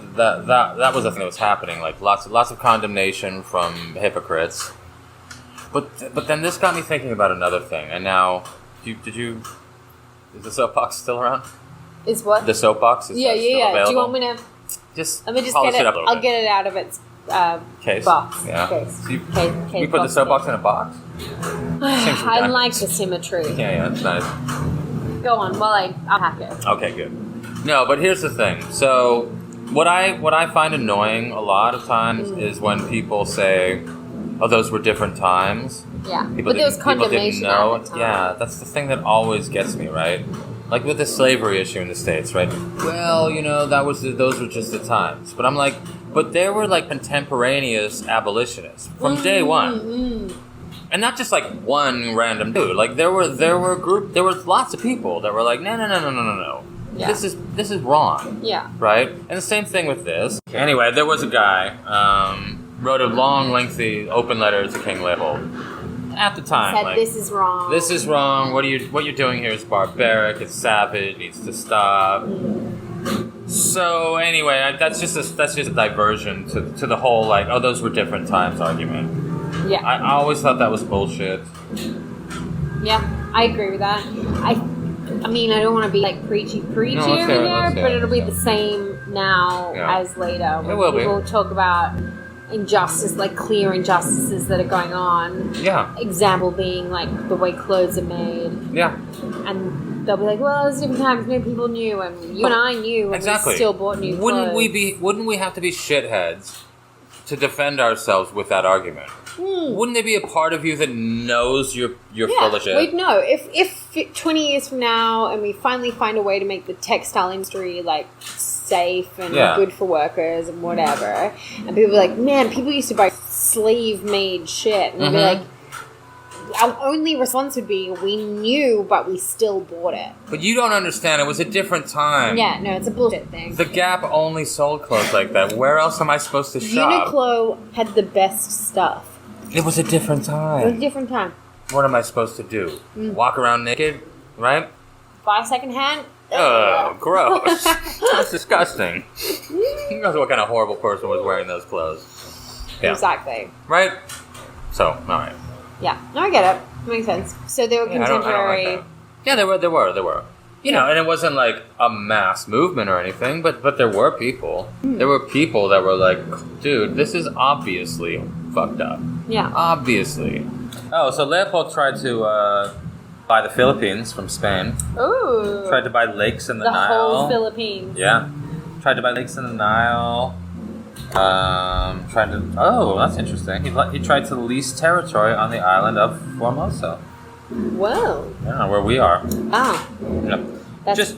was the thing that was happening. Like lots of condemnation from hypocrites. But then this got me thinking about another thing. And now, is the soapbox still around? Is what? The soapbox is still available? Do you want me to? Let me just get it. I'll get it out of its case. Box. Yeah. Case. So Case we put the soapbox in a box. I like the symmetry. Yeah, it's nice. Go on, while I'll hack it. Okay, good. No, but here's the thing. So, what I find annoying a lot of times is when people say, "Oh, those were different times." Yeah, but there was condemnation at the time. Yeah, that's the thing that always gets me, right? Like with the slavery issue in the States, right? Well, those were just the times. But I'm like, but there were like contemporaneous abolitionists from day one. And not just like one random dude. Like there were lots of people that were like, no. Yeah. This is wrong. Yeah. Right? And the same thing with this. Anyway, there was a guy wrote a long, lengthy open letter to King Leopold. At the time, said, this is wrong. This is wrong. What you're doing here is barbaric. It's savage. It needs to stop. So anyway, that's just a diversion to the whole like, oh, those were different times argument. Yeah. I always thought that was bullshit. Yeah, I agree with that. I mean, I don't want to be like preachy over there, but it'll be the same now as later. When people talk about injustice, like clear injustices that are going on. Yeah. Example being like the way clothes are made. Yeah. And they'll be like, well, there's different times maybe people knew, and you and I knew, and we still bought new clothes. Wouldn't we have to be shitheads to defend ourselves with that argument? Wouldn't there be a part of you that knows you're full of shit? We'd know. If 20 years from now and we finally find a way to make the textile industry like safe and good for workers and whatever, and people are like, man, people used to buy slave-made shit, and they'd be like, our only response would be, we knew, but we still bought it. But you don't understand. It was a different time. Yeah, no, it's a bullshit thing. The Gap only sold clothes like that. Where else am I supposed to shop? Uniqlo had the best stuff. It was a different time. It was a different time. What am I supposed to do? Walk around naked? Right? Buy secondhand? Ugh, gross. That's disgusting. Who knows what kind of horrible person was wearing those clothes? Yeah. Exactly. Right? So, alright. Yeah. No, I get it. Makes sense. So they were contemporary. I don't like that. Yeah, there were. You know, and it wasn't like a mass movement or anything, but there were people. There were people that were like, dude, this is obviously fucked up. Yeah. Obviously. Oh, so Leopold tried to buy the Philippines from Spain. Ooh. Tried to buy lakes in the Nile. The whole Philippines. Yeah. Tried to buy lakes in the Nile. Oh, that's interesting. He tried to lease territory on the island of Formosa. Whoa. Yeah, where we are. Ah. Yep. That's...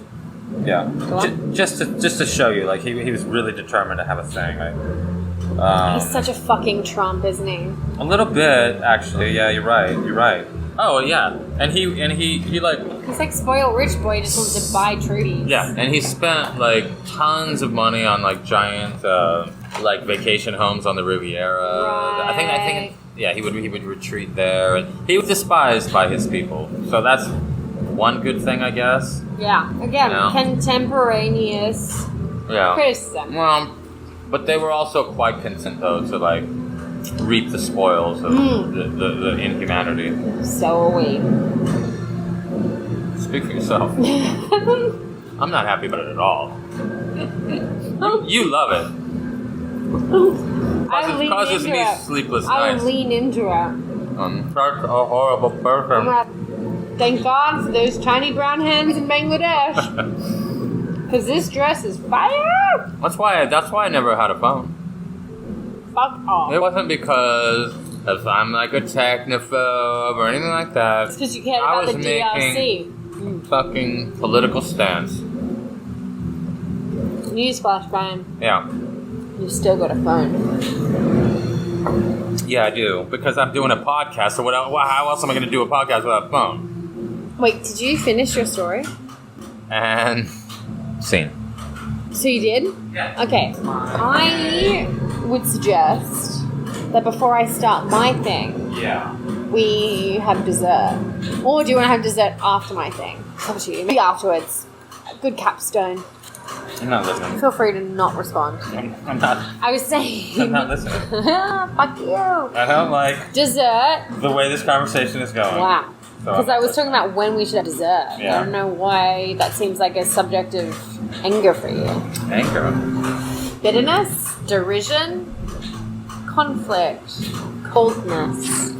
Just to show you, like he was really determined to have a thing. He's such a fucking Trump, isn't he? A little bit, actually. Yeah, you're right. Oh yeah, and he like. He's like spoiled rich boy. Just wants to buy treaties. Yeah, and he spent like tons of money on like giant like vacation homes on the Riviera. Right. I think yeah, he would retreat there, and he was despised by his people. So that's one good thing, I guess. Yeah. Again, Yeah. contemporaneous criticism. Well, but they were also quite content though to like reap the spoils of the inhumanity. So are we. Speak for yourself. I'm not happy about it at all. You love it. It causes me sleepless nights. I lean into it. I'm such a horrible person. Thank God for those tiny brown hands in Bangladesh. Because this dress is fire. That's why I never had a phone. Fuck off. It wasn't because I'm like a technophobe or anything like that. It's because you cared about the DRC. Fucking political stance. Newsflash, Brian. Yeah. You still got a phone. Yeah, I do. Because I'm doing a podcast. So how else am I going to do a podcast without a phone? Wait, did you finish your story? And scene. So you did? Yeah. Okay. I would suggest that before I start my thing, we have dessert. Or do you want to have dessert after my thing? Up to you. Maybe afterwards. A good capstone. I'm not listening. Feel free to not respond. I'm not. I was saying. I'm not listening. Fuck you. I don't like Dessert. the way this conversation is going. Wow. So Because I was talking about when we should have dessert. Yeah. I don't know why that seems like a subject of anger for you. Anger. Bitterness, derision, conflict, coldness,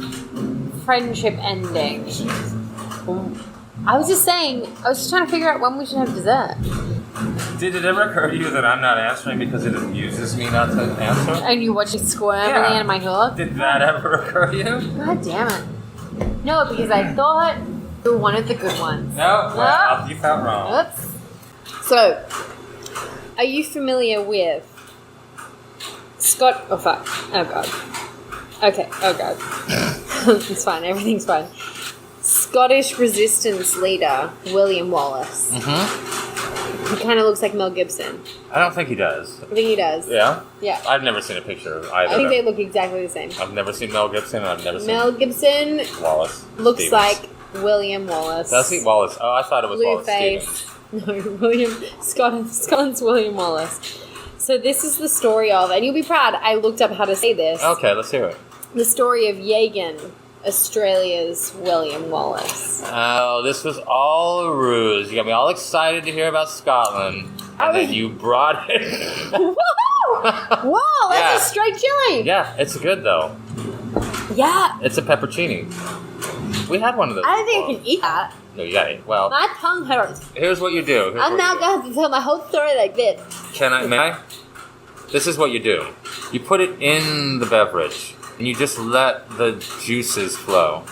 friendship ending. I was just trying to figure out when we should have dessert. Did it ever occur to you that I'm not answering because it amuses me not to answer? And you watch me squirm at the end of my hook? Did that ever occur to you? God damn it. No, because I thought you were one of the good ones. No, well, you felt wrong. Oops. So, are you familiar with Scott? Oh fuck! Oh god. Okay. Oh god. It's fine. Everything's fine. Scottish resistance leader William Wallace. Mm-hmm. He kind of looks like Mel Gibson. I don't think he does. I think he does. Yeah? Yeah. I've never seen a picture of either. I think they look exactly the same. I've never seen Mel Gibson, and I've never Mel Gibson seen Wallace. looks Stevens. like William Wallace. Does he? Wallace. Oh, I thought it was Blue Wallace face. Stevens. No, Scott's William Wallace. So this is the story of, and you'll be proud, I looked up how to say this. Okay, let's hear it. The story of Yagan, Australia's William Wallace. Oh, this was all a ruse. You got me all excited to hear about Scotland, and then you brought it. Whoa, that's a straight chili. Yeah, it's good though. Yeah. It's a peppercini. We had one of those. I don't think before. I can eat that. No, you got it. Well, My tongue hurts. here's what you do. I'm now going to have to tell my whole story like this. May I? This is what you do. You put it in the beverage, and you just let the juices flow.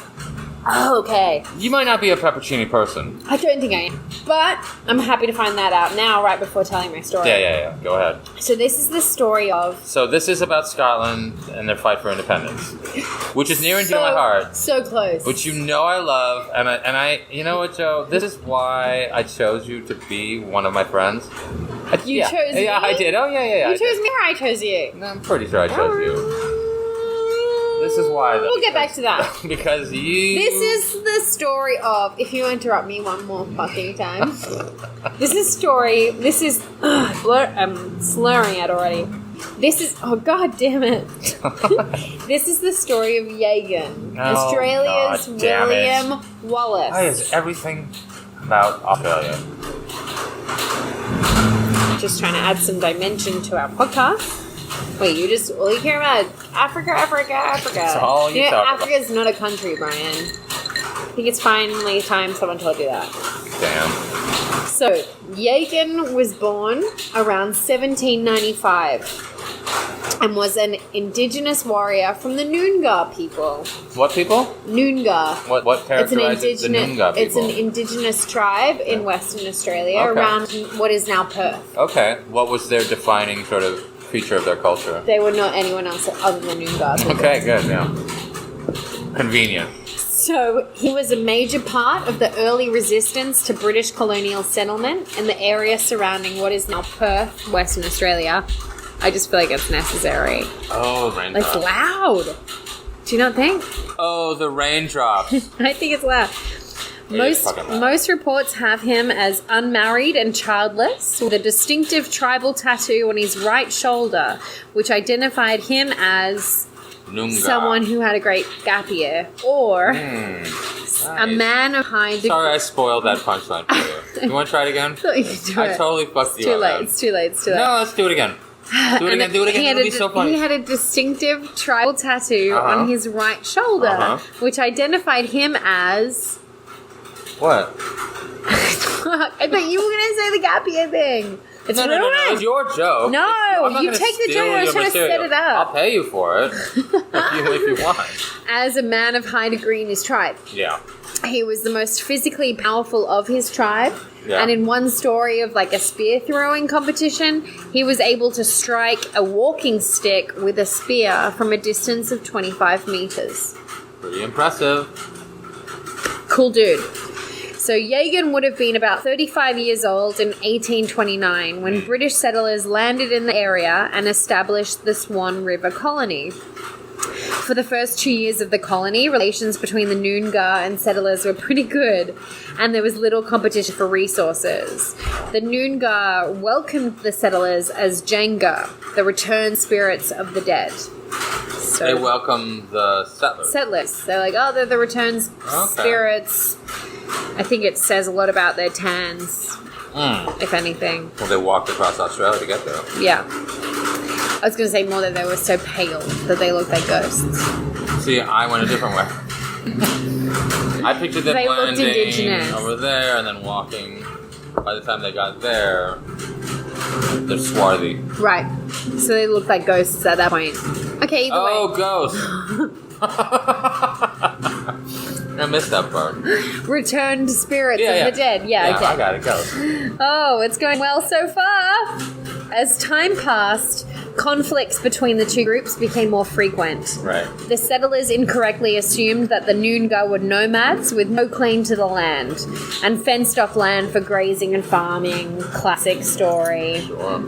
Oh, okay. You might not be a peppercini person. I don't think I am. But I'm happy to find that out now, right before telling my story. Yeah. Go ahead. So this is the story of... So this is about Scotland and their fight for independence, which is near and dear to my heart. So close. Which you know I love, and I, you know what, Joe? This is why I chose you to be one of my friends. You chose me? Yeah, I did. Oh, yeah. You chose me or I chose you? No, I'm pretty sure I chose you. This is why, though. We'll get back to that. Because you... This is the story of... If you interrupt me one more fucking time. This is I'm slurring it already. This is... Oh, god damn it. This is the story of Yagan. Australia's William Wallace. Why is everything about Australia? Just trying to add some dimension to our podcast. Wait, all you care about Africa. That's all you talk about. Africa's not a country, Brian. think it's finally time someone told you that. Damn. So, Yagan was born around 1795 and was an indigenous warrior from the Noongar people. What people? Noongar. What characterizes the Noongar people? It's an indigenous tribe in Western Australia around what is now Perth. Okay. What was their defining sort of feature of their culture? They were not anyone else other than Noongar people. Okay, good, yeah. Convenient. So, he was a major part of the early resistance to British colonial settlement in the area surrounding what is now Perth, Western Australia. I just feel like it's necessary. Oh, raindrops. It's loud. Do you not think? Oh, the raindrops. I think it's loud. Most reports have him as unmarried and childless, with a distinctive tribal tattoo on his right shoulder, which identified him as Noongar. someone who had a great gap year, or a man of high degree. Sorry, I spoiled that punchline for you. You want to try it again? You can do I it. totally fucked you up. It's too late. No, let's do it again. Do it again. It'll be so funny. He had a distinctive tribal tattoo on his right shoulder, which identified him as... What? I thought you were going to say the gap year thing. It's ruined. No, it's your joke. No, you take the joke. I was trying to set it up. I'll pay you for it if you want. As a man of high degree in his tribe. Yeah. He was the most physically powerful of his tribe. Yeah. And in one story of like a spear throwing competition, he was able to strike a walking stick with a spear from a distance of 25 meters. Pretty impressive. Cool dude. So Yagan would have been about 35 years old in 1829 when British settlers landed in the area and established the Swan River colony. For the first 2 years of the colony, relations between the Noongar and settlers were pretty good, and there was little competition for resources. The Noongar welcomed the settlers as Jenga, the returned spirits of the dead. So they welcome the settlers. They're like, oh, they're the returned spirits. I think it says a lot about their tans, if anything. Well, they walked across Australia to get there. Yeah. I was going to say more that they were so pale that they looked like ghosts. See, I went a different way. I pictured them landing over there and then walking. By the time they got there, they're swarthy. Right. So they looked like ghosts at that point. Okay, either way. Oh, ghosts. I missed that part. Returned spirits of the dead. Yeah, okay. I got it. Ghosts. Oh, it's going well so far. As time passed, conflicts between the two groups became more frequent. Right. The settlers incorrectly assumed that the Noongar were nomads with no claim to the land and fenced off land for grazing and farming. Classic story. Sure.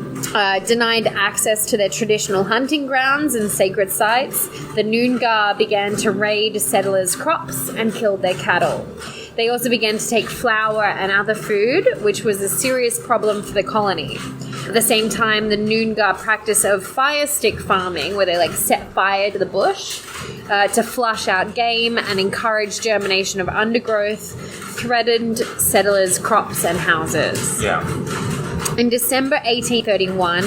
Denied access to their traditional hunting grounds and sacred sites, the Noongar began to raid settlers' crops and killed their cattle. They also began to take flour and other food, which was a serious problem for the colony. At the same time, the Noongar practice of fire stick farming, where they set fire to the bush to flush out game and encourage germination of undergrowth, threatened settlers' crops and houses. Yeah. In December 1831,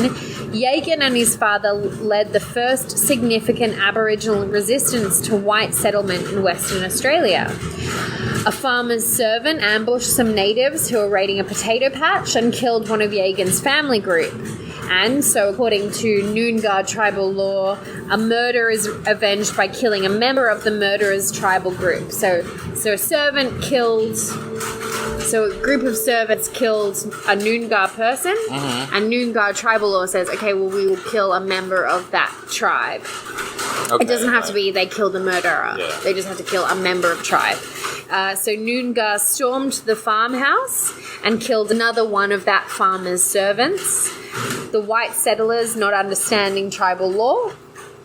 Yagan and his father led the first significant Aboriginal resistance to white settlement in Western Australia. A farmer's servant ambushed some natives who were raiding a potato patch and killed one of Yagan's family group. And so, according to Noongar tribal law, a murder is avenged by killing a member of the murderer's tribal group. So a servant killed... So a group of servants killed a Noongar person, and Noongar tribal law says, okay, well, we will kill a member of that tribe. Okay, it doesn't have to be they killed the murderer. Yeah. They just have to kill a member of tribe. So Noongar stormed the farmhouse and killed another one of that farmer's servants. The white settlers, not understanding tribal law,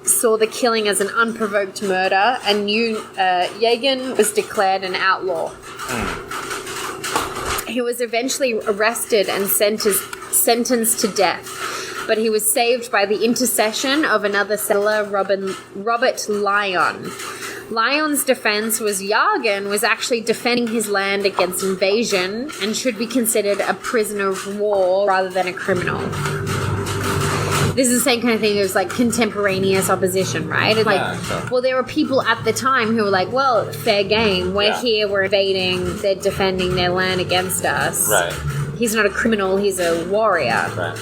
saw the killing as an unprovoked murder, and Yagan was declared an outlaw. He was eventually arrested and sentenced to death, but he was saved by the intercession of another settler, Robert Lyon. Lyon's defense was Yagan was actually defending his land against invasion and should be considered a prisoner of war rather than a criminal. this is the same kind of thing as like contemporaneous opposition, right? It's like, sure. well, there were people at the time who were like, well, fair game. We're here, we're invading, they're defending their land against us. Right. He's not a criminal, he's a warrior. Right.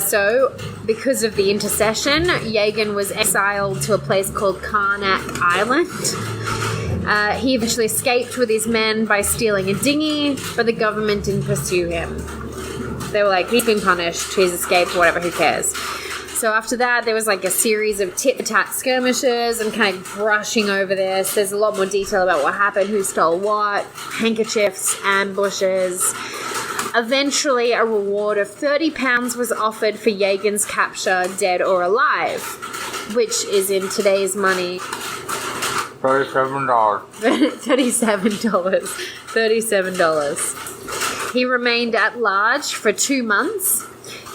So, because of the intercession, Yagan was exiled to a place called Karnak Island. He eventually escaped with his men by stealing a dinghy, but the government didn't pursue him. They were like, he's been punished, he's escaped, whatever, who cares? So after that, there was like a series of tit-for-tat skirmishes and kind of brushing over this. There's a lot more detail about what happened, who stole what, handkerchiefs, ambushes. Eventually, a reward of £30 was offered for Yagan's capture, dead or alive, which is in today's money $37. $37. He remained at large for 2 months,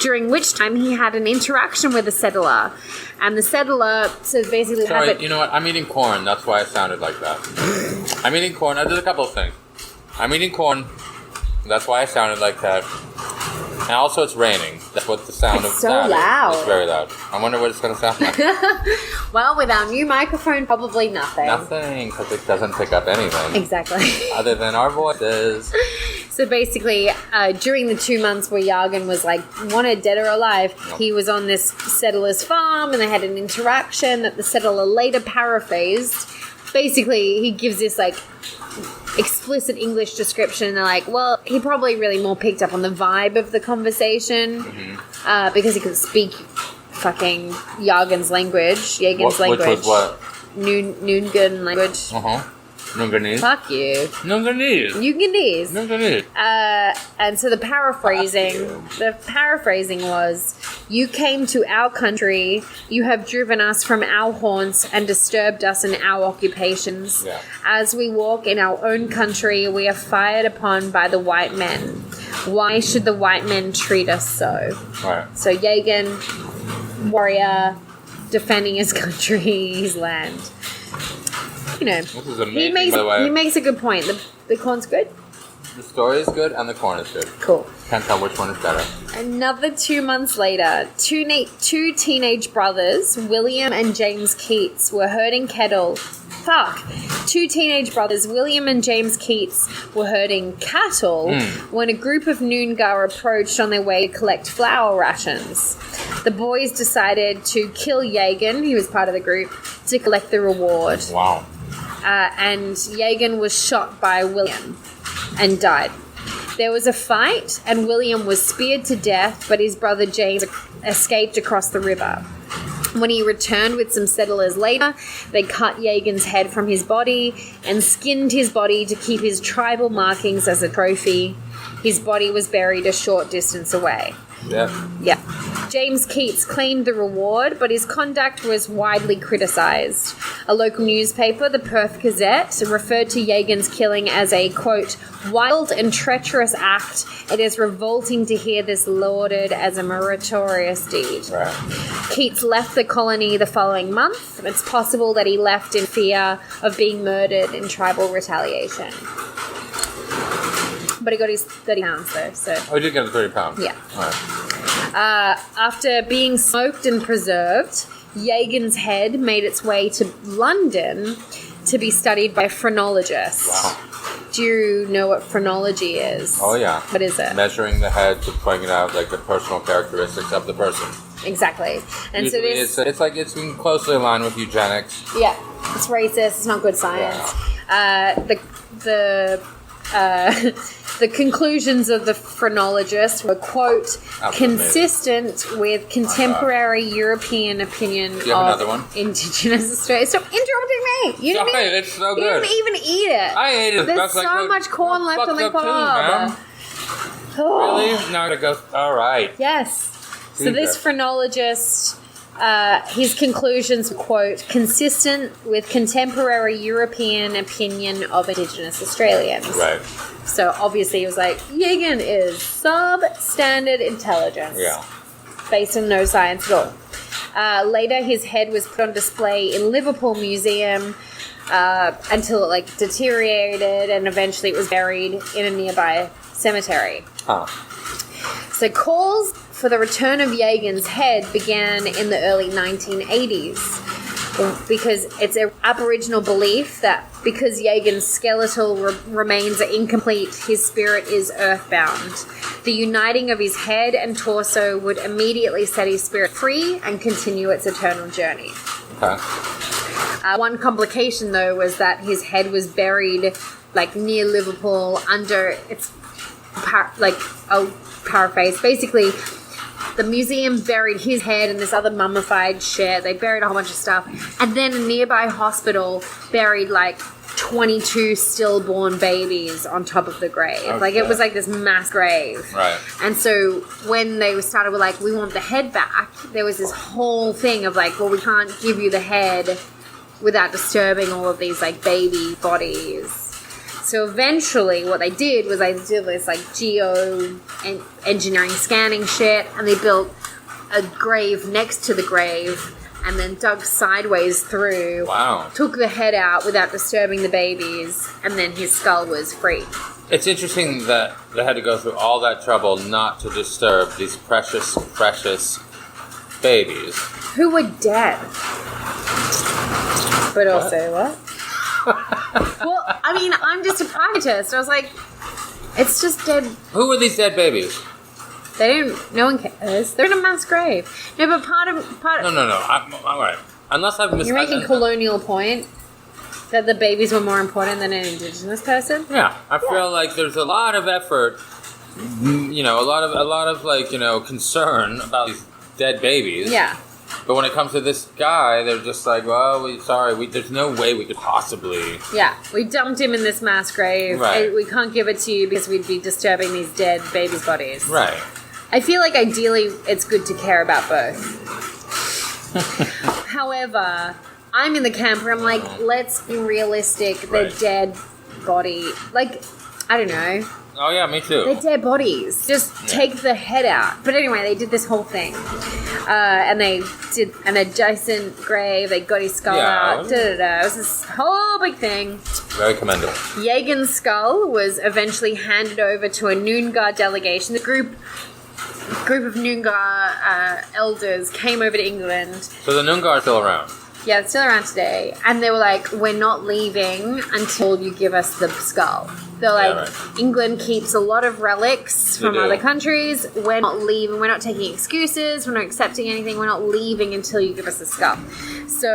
during which time he had an interaction with a settler. And the settler says basically... Sorry, you know what? I'm eating corn. That's why it sounded like that. I'm eating corn. There's a couple of things. I'm eating corn. That's why I sounded like that. And also, it's raining. That's what the sound of so that loud. is. It's very loud. I wonder what it's going to sound like. Well, with our new microphone, probably nothing. Nothing, because it doesn't pick up anything. Exactly. Other than our voices. So basically, during the 2 months where Yagan was like wanted dead or alive, he was on this settler's farm and they had an interaction that the settler later paraphrased. Basically, he gives this like explicit English description and they're like, well, he probably really more picked up on the vibe of the conversation because he could speak fucking Yagan's language. Which was what? Noongan language. Nunganese. Fuck you. Nunganese. Nunganese. And so the paraphrasing was, you came to our country, you have driven us from our haunts and disturbed us in our occupations. Yeah. As we walk in our own country, we are fired upon by the white men. Why should the white men treat us so? Right. So Yagan, warrior, defending his country, his land. You know, this is amazing, by the way. He makes a good point. The corn's good? The story is good and the corn is good. Cool. Can't tell which one is better. Another 2 months later, two teenage brothers, William and James Keats, were herding cattle. Two teenage brothers, William and James Keats, were herding cattle when a group of Noongar approached on their way to collect flour rations. The boys decided to kill Yagan, who was part of the group, to collect the reward. Wow. And Yagan was shot by William and died. There was a fight, and William was speared to death, but his brother James escaped across the river. When he returned with some settlers later, they cut Yagan's head from his body and skinned his body to keep his tribal markings as a trophy. His body was buried a short distance away. Yeah. James Keats claimed the reward, but his conduct was widely criticised. A local newspaper, the Perth Gazette, referred to Yagan's killing as a, quote, wild and treacherous act. It is revolting to hear this lauded as a meritorious deed. Right. Keats left the colony the following month. It's possible that he left in fear of being murdered in tribal retaliation. But he got his £30 though, so... Oh, he did get the £30? Yeah. All right. After being smoked and preserved, Yagan's head made its way to London to be studied by a phrenologist. Wow. Do you know what phrenology is? Oh, yeah. What is it? Measuring the head to pointing out, like, the personal characteristics of the person. Exactly. And usually so this... it's been closely aligned with eugenics. Yeah. It's racist. It's not good science. Yeah. The conclusions of the phrenologist were, quote, consistent with contemporary European opinion of another one? Indigenous Australia. Stop interrupting me! It's so good. You didn't even eat it. I ate it. There's so much corn left on the cob. Really? Now I gotta go. All right. Yes. So this phrenologist... his conclusions were, quote, consistent with contemporary European opinion of Indigenous Australians. Right. So obviously he was like, Yagan is substandard intelligence. Yeah. Based on no science at all. Later his head was put on display in Liverpool Museum until it deteriorated and eventually it was buried in a nearby cemetery. Huh. So calls for the return of Jagen's head began in the early 1980s. Because it's an Aboriginal belief that because Jagen's skeletal remains are incomplete, his spirit is earthbound. The uniting of his head and torso would immediately set his spirit free and continue its eternal journey. Okay. One complication, though, was that his head was buried, like, near Liverpool under its... I'll paraphrase. Basically, the museum buried his head and this other mummified shit. They buried a whole bunch of stuff. And then a nearby hospital buried, like, 22 stillborn babies on top of the grave. Okay. Like, it was like this mass grave. Right. And so when they started with, like, we want the head back, there was this whole thing of, like, well, we can't give you the head without disturbing all of these, like, baby bodies. So eventually what they did was they did this, like, engineering scanning shit, and they built a grave next to the grave and then dug sideways through. Wow. Took the head out without disturbing the babies, and then his skull was free. It's interesting that they had to go through all that trouble not to disturb these precious, precious babies. Who were dead. But also, what? Well, I mean, I'm just a pragmatist. I was like, it's just dead. Who were these dead babies? They didn't. No one cares. They're in a mass grave. No, but part of. No. I'm all right. Unless I've missed. You're making a colonial point that the babies were more important than an Indigenous person. Yeah, I feel like there's a lot of effort. You know, a lot of like, you know, concern about these dead babies. Yeah. But when it comes to this guy, they're just like, well, there's no way we could possibly... Yeah, we dumped him in this mass grave. Right. We can't give it to you because we'd be disturbing these dead babies' bodies. Right. I feel like ideally it's good to care about both. However, I'm in the camp where I'm like, let's be realistic. They're dead body. Like, I don't know. Oh, yeah, me too. They're dead bodies. Just take the head out. But anyway, they did this whole thing. And they did an adjacent grave. They got his skull out. It was this whole big thing. Very commendable. Jagen's skull was eventually handed over to a Noongar delegation. The group of Noongar elders came over to England. So the Noongar are still around? Yeah, it's still around today. And they were like, we're not leaving until you give us the skull. They're like, England keeps a lot of relics from other countries. We're not leaving. We're not taking excuses. We're not accepting anything. We're not leaving until you give us the skull. So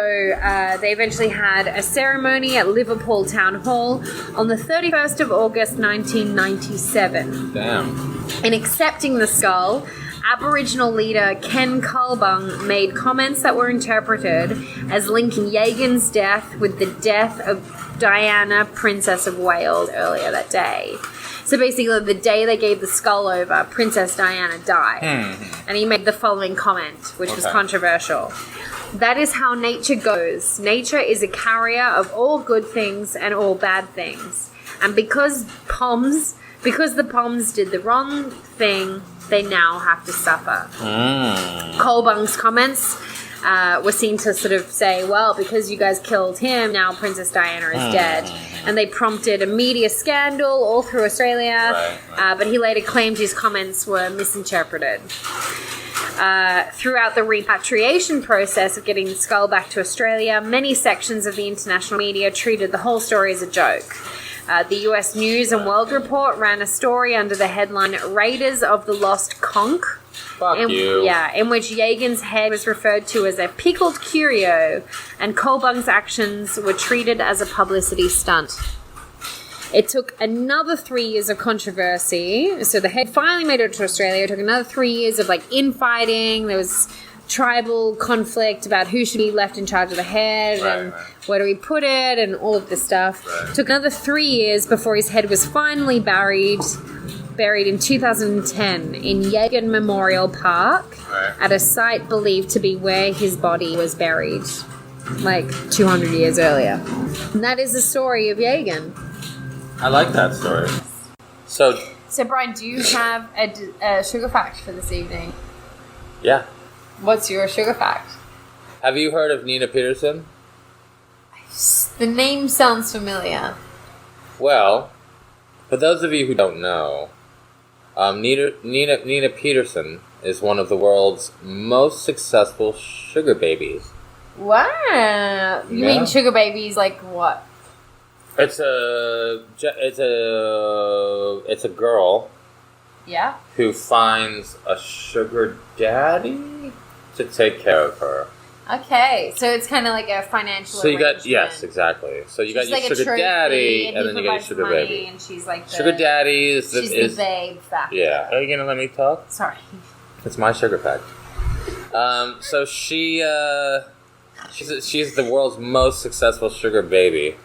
they eventually had a ceremony at Liverpool Town Hall on the 31st of August, 1997. Damn. In accepting the skull, Aboriginal leader Ken Culbung made comments that were interpreted as linking Jagen's death with the death of Diana, Princess of Wales, earlier that day. So basically, the day they gave the skull over, Princess Diana died. And he made the following comment, which was controversial. That is how nature goes. Nature is a carrier of all good things and all bad things. And because the Poms did the wrong thing, they now have to suffer. Colbung's comments were seen to sort of say, well, because you guys killed him, now Princess Diana is dead. And they prompted a media scandal all through Australia, but he later claimed his comments were misinterpreted. Throughout the repatriation process of getting the skull back to Australia, many sections of the international media treated the whole story as a joke. The US News and World Report ran a story under the headline Raiders of the Lost Conch. In which Jagen's head was referred to as a pickled curio, and Colbung's actions were treated as a publicity stunt. It took another 3 years of controversy. So the head finally made it to Australia. It took another 3 years of, like, infighting. There was tribal conflict about who should be left in charge of the head and where do we put it and all of this stuff. It took another 3 years before his head was finally buried in 2010 in Jagen Memorial Park at a site believed to be where his body was buried, like 200 years earlier. And that is the story of Jagen. I like that story. So Brian, do you have a sugar fact for this evening? Yeah. What's your sugar fact? Have you heard of Nina Peterson? The name sounds familiar. Well, for those of you who don't know, Nina Peterson is one of the world's most successful sugar babies. Wow. You mean sugar babies like what? It's a girl. Yeah. Who finds a sugar daddy to take care of her. Okay, so it's kind of like a financial. So you got arrangement. yes, exactly. So you got your like sugar daddy, and then you got your sugar money, baby. and she's like the, sugar daddy is the babe factor. Yeah. Are you gonna let me talk? Sorry. It's my sugar fact. So she's the world's most successful sugar baby.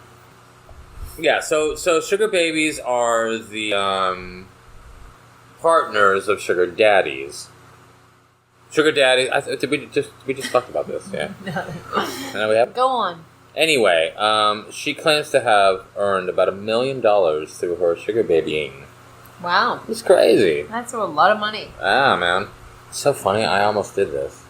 Yeah. So sugar babies are the partners of sugar daddies. Sugar daddy. Did we just talk about this? Yeah. No, we have. Go on. Anyway, she claims to have earned about $1 million through her sugar babying. Wow. It's crazy. That's a lot of money. Ah, man. It's so funny. I almost did this.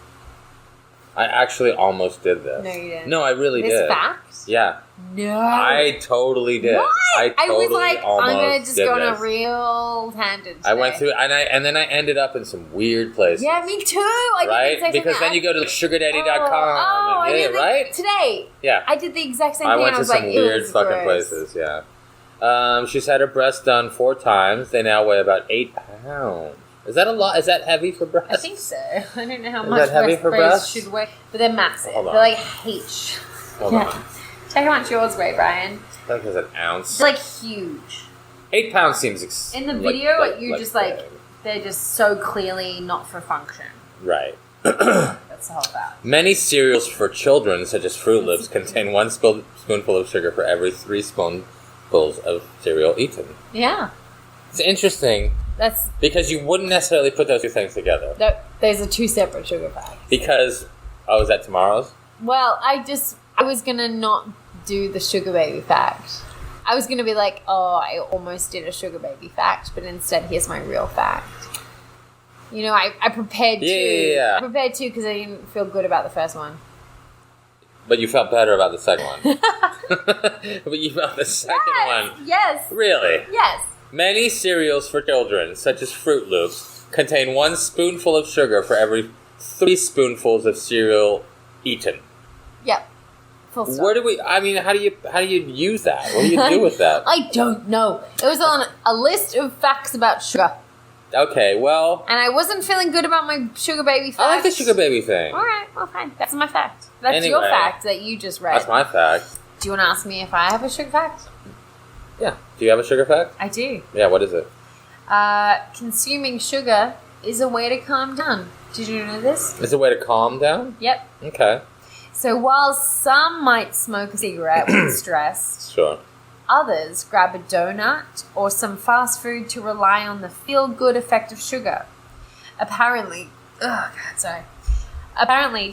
I actually almost did this. No, you didn't. No, I really did. This fact? Yeah. No. I totally did. What? I was like, I'm going to just go on this. a real tangent today. I went through, and then I ended up in some weird places. Yeah, me too. I right? did the Because then you go to sugardaddy.com. I did right? Today. Yeah. I did the exact same I thing. went to some weird fucking gross. places, yeah. She's had her breasts done 4 times. They now weigh about 8 pounds. Is that a lot? Is that heavy for breasts? I think so. I don't know how Is much that heavy for breasts? should weigh, but they're massive. Hold on. They're like H. Hold on. Check how much yours weigh, Brian. I think it's an ounce. It's like huge. 8 pounds seems in the video. like just like they're just so clearly not for function. Right. That's the whole fact. Many cereals for children, such as Fruit Loops, contain 1 spoonful of sugar for every 3 spoonfuls of cereal eaten. Yeah. It's interesting. That's because you wouldn't necessarily put those 2 things together. Those are 2 separate sugar facts. Because is that tomorrow's? Well, I was gonna not do the sugar baby fact. I was gonna be like, I almost did a sugar baby fact, but instead here's my real fact. You know, I prepared to. Yeah. I prepared to because I didn't feel good about the first one. But you felt better about the second one. But you felt the second one. Yes. Really? Yes. Many cereals for children, such as Fruit Loops, contain 1 spoonful of sugar for every 3 spoonfuls of cereal eaten. Yep. Full stop. How do you use that? What do you do with that? I don't know. It was on a list of facts about sugar. Okay, well, And I wasn't feeling good about my sugar baby fact. I like the sugar baby thing. Alright, well fine. That's my fact. That's your Anyway, fact that you just read. That's my fact. Do you want to ask me if I have a sugar fact? Yeah. Do you have a sugar fact? I do. Yeah, what is it? Consuming sugar is a way to calm down. Did you know this? It's a way to calm down? Yep. Okay. So while some might smoke a cigarette when stressed, Sure. others grab a donut or some fast food to rely on the feel-good effect of sugar. Apparently,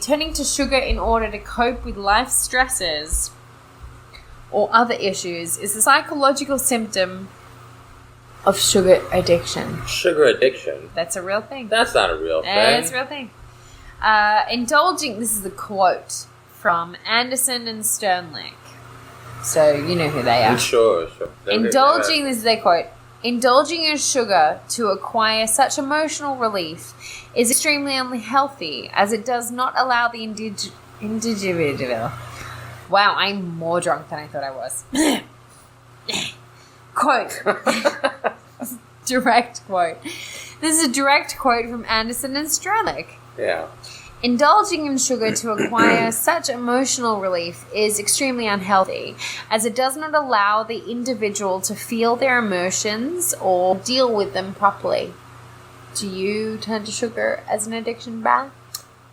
turning to sugar in order to cope with life stresses or other issues is a psychological symptom of sugar addiction. Sugar addiction? That's a real thing. That's not a real thing. It's a real thing. This is a quote from Anderson and Sternlick. So, you know who they are. Sure. This is their quote. Indulging in sugar to acquire such emotional relief is extremely unhealthy as it does not allow the individual. Wow, I'm more drunk than I thought I was. Quote. Direct quote. This is a direct quote from Anderson and Strelick. Yeah. Indulging in sugar to acquire such emotional relief is extremely unhealthy, as it does not allow the individual to feel their emotions or deal with them properly. Do you turn to sugar as an addiction, Brad?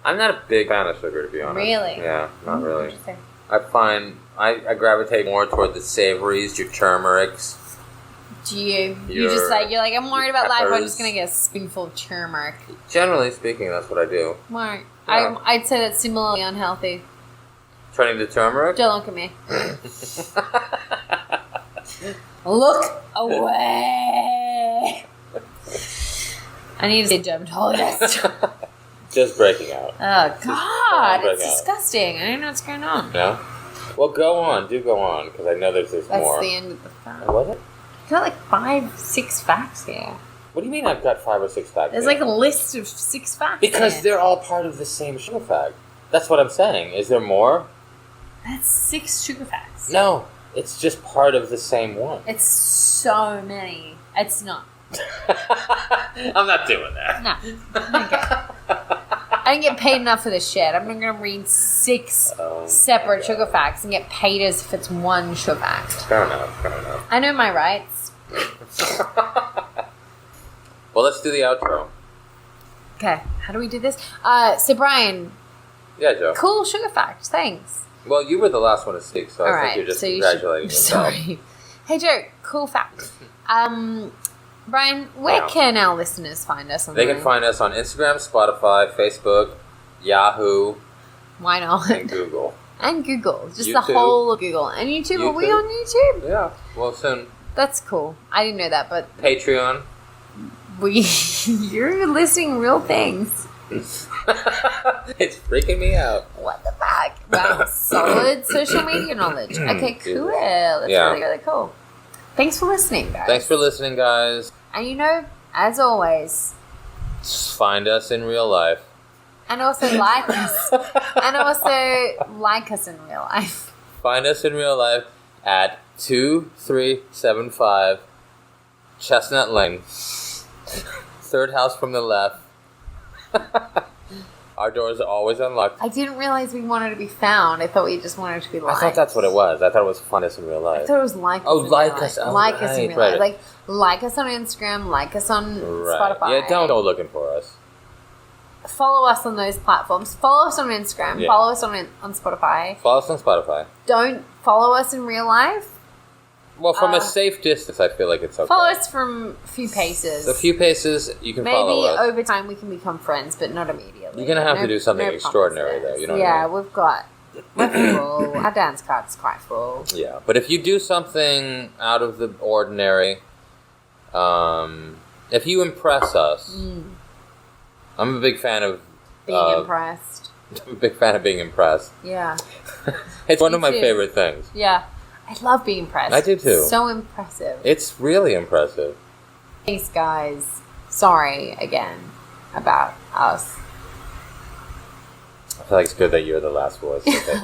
I'm not a big fan of sugar, to be honest. Really? Yeah, not really. Interesting. I find I gravitate more toward the savories, your turmerics. Do you? You're like, I'm worried about life, I'm just going to get a spoonful of turmeric. Generally speaking, that's what I do. Right. Yeah. I'd say that's similarly unhealthy. Turning to turmeric? Don't look at me. Look away. I need to see a dermatologist. Just breaking out. Oh, God. It's out. disgusting. I don't know what's going on. No? Well, go on. Do go on, because I know there's more. That's the end of the fact. Was it? You got like 5, 6 facts here. What do you mean I've got 5 or 6 facts? There's like a list of 6 facts. Because they're all part of the same sugar fact. That's what I'm saying. Is there more? That's 6 sugar facts. No, it's just part of the same one. It's so many. It's not. I'm not doing that. No. Okay. I didn't get paid enough for this shit. I'm not going to read 6 separate sugar facts and get paid as if it's one sugar fact. Fair enough. I know my rights. Well, let's do the outro. Okay, how do we do this? So Brian. Yeah, Joe. Cool sugar fact. Thanks. Well, you were the last one to speak, so I think you're just congratulating yourself. Sorry. Hey, Joe. Cool fact. Brian, where can our listeners find us? They can find us on Instagram, Spotify, Facebook, Yahoo. Why not? And Google. And Google. Just YouTube. the whole of Google. And YouTube. Are we on YouTube? Yeah. Well, soon. That's cool. I didn't know that, but... Patreon. You're listing real things. It's freaking me out. What the fuck? Wow, solid social media knowledge. Okay, cool. That's really, really cool. Thanks for listening, guys. Thanks for listening, guys. And as always... Find us in real life. And also like us. And also like us in real life. Find us in real life at 2375 Chestnut Lane. 3rd house from the left. Our doors are always unlocked. I didn't realize we wanted to be found. I thought we just wanted to be liked. I thought that's what it was. I thought it was Find Us in Real Life. I thought it was like us. Oh, in like real us. life. Oh, like us in real right. life. Like, like us on Instagram, like us on Spotify. Yeah, don't go looking for us. Follow us on those platforms. Follow us on Instagram. Yeah. Follow us on Spotify. Follow us on Spotify. Don't follow us in real life. Well, from a safe distance, I feel like it's okay. Follow us from a few paces. A few paces, you can follow us. Maybe over time we can become friends, but not immediately. You're going to have to do something extraordinary, though. You know what I mean? we're full. Our dance card's quite full. Yeah, but if you do something out of the ordinary, if you impress us, I'm a big fan of... Being impressed. I'm a big fan of being impressed. Yeah. It's one of my favorite things. Yeah. I love being impressed. I do too. So impressive. It's really impressive. Thanks, guys. Sorry again about us. I feel like it's good that you're the last voice. Okay.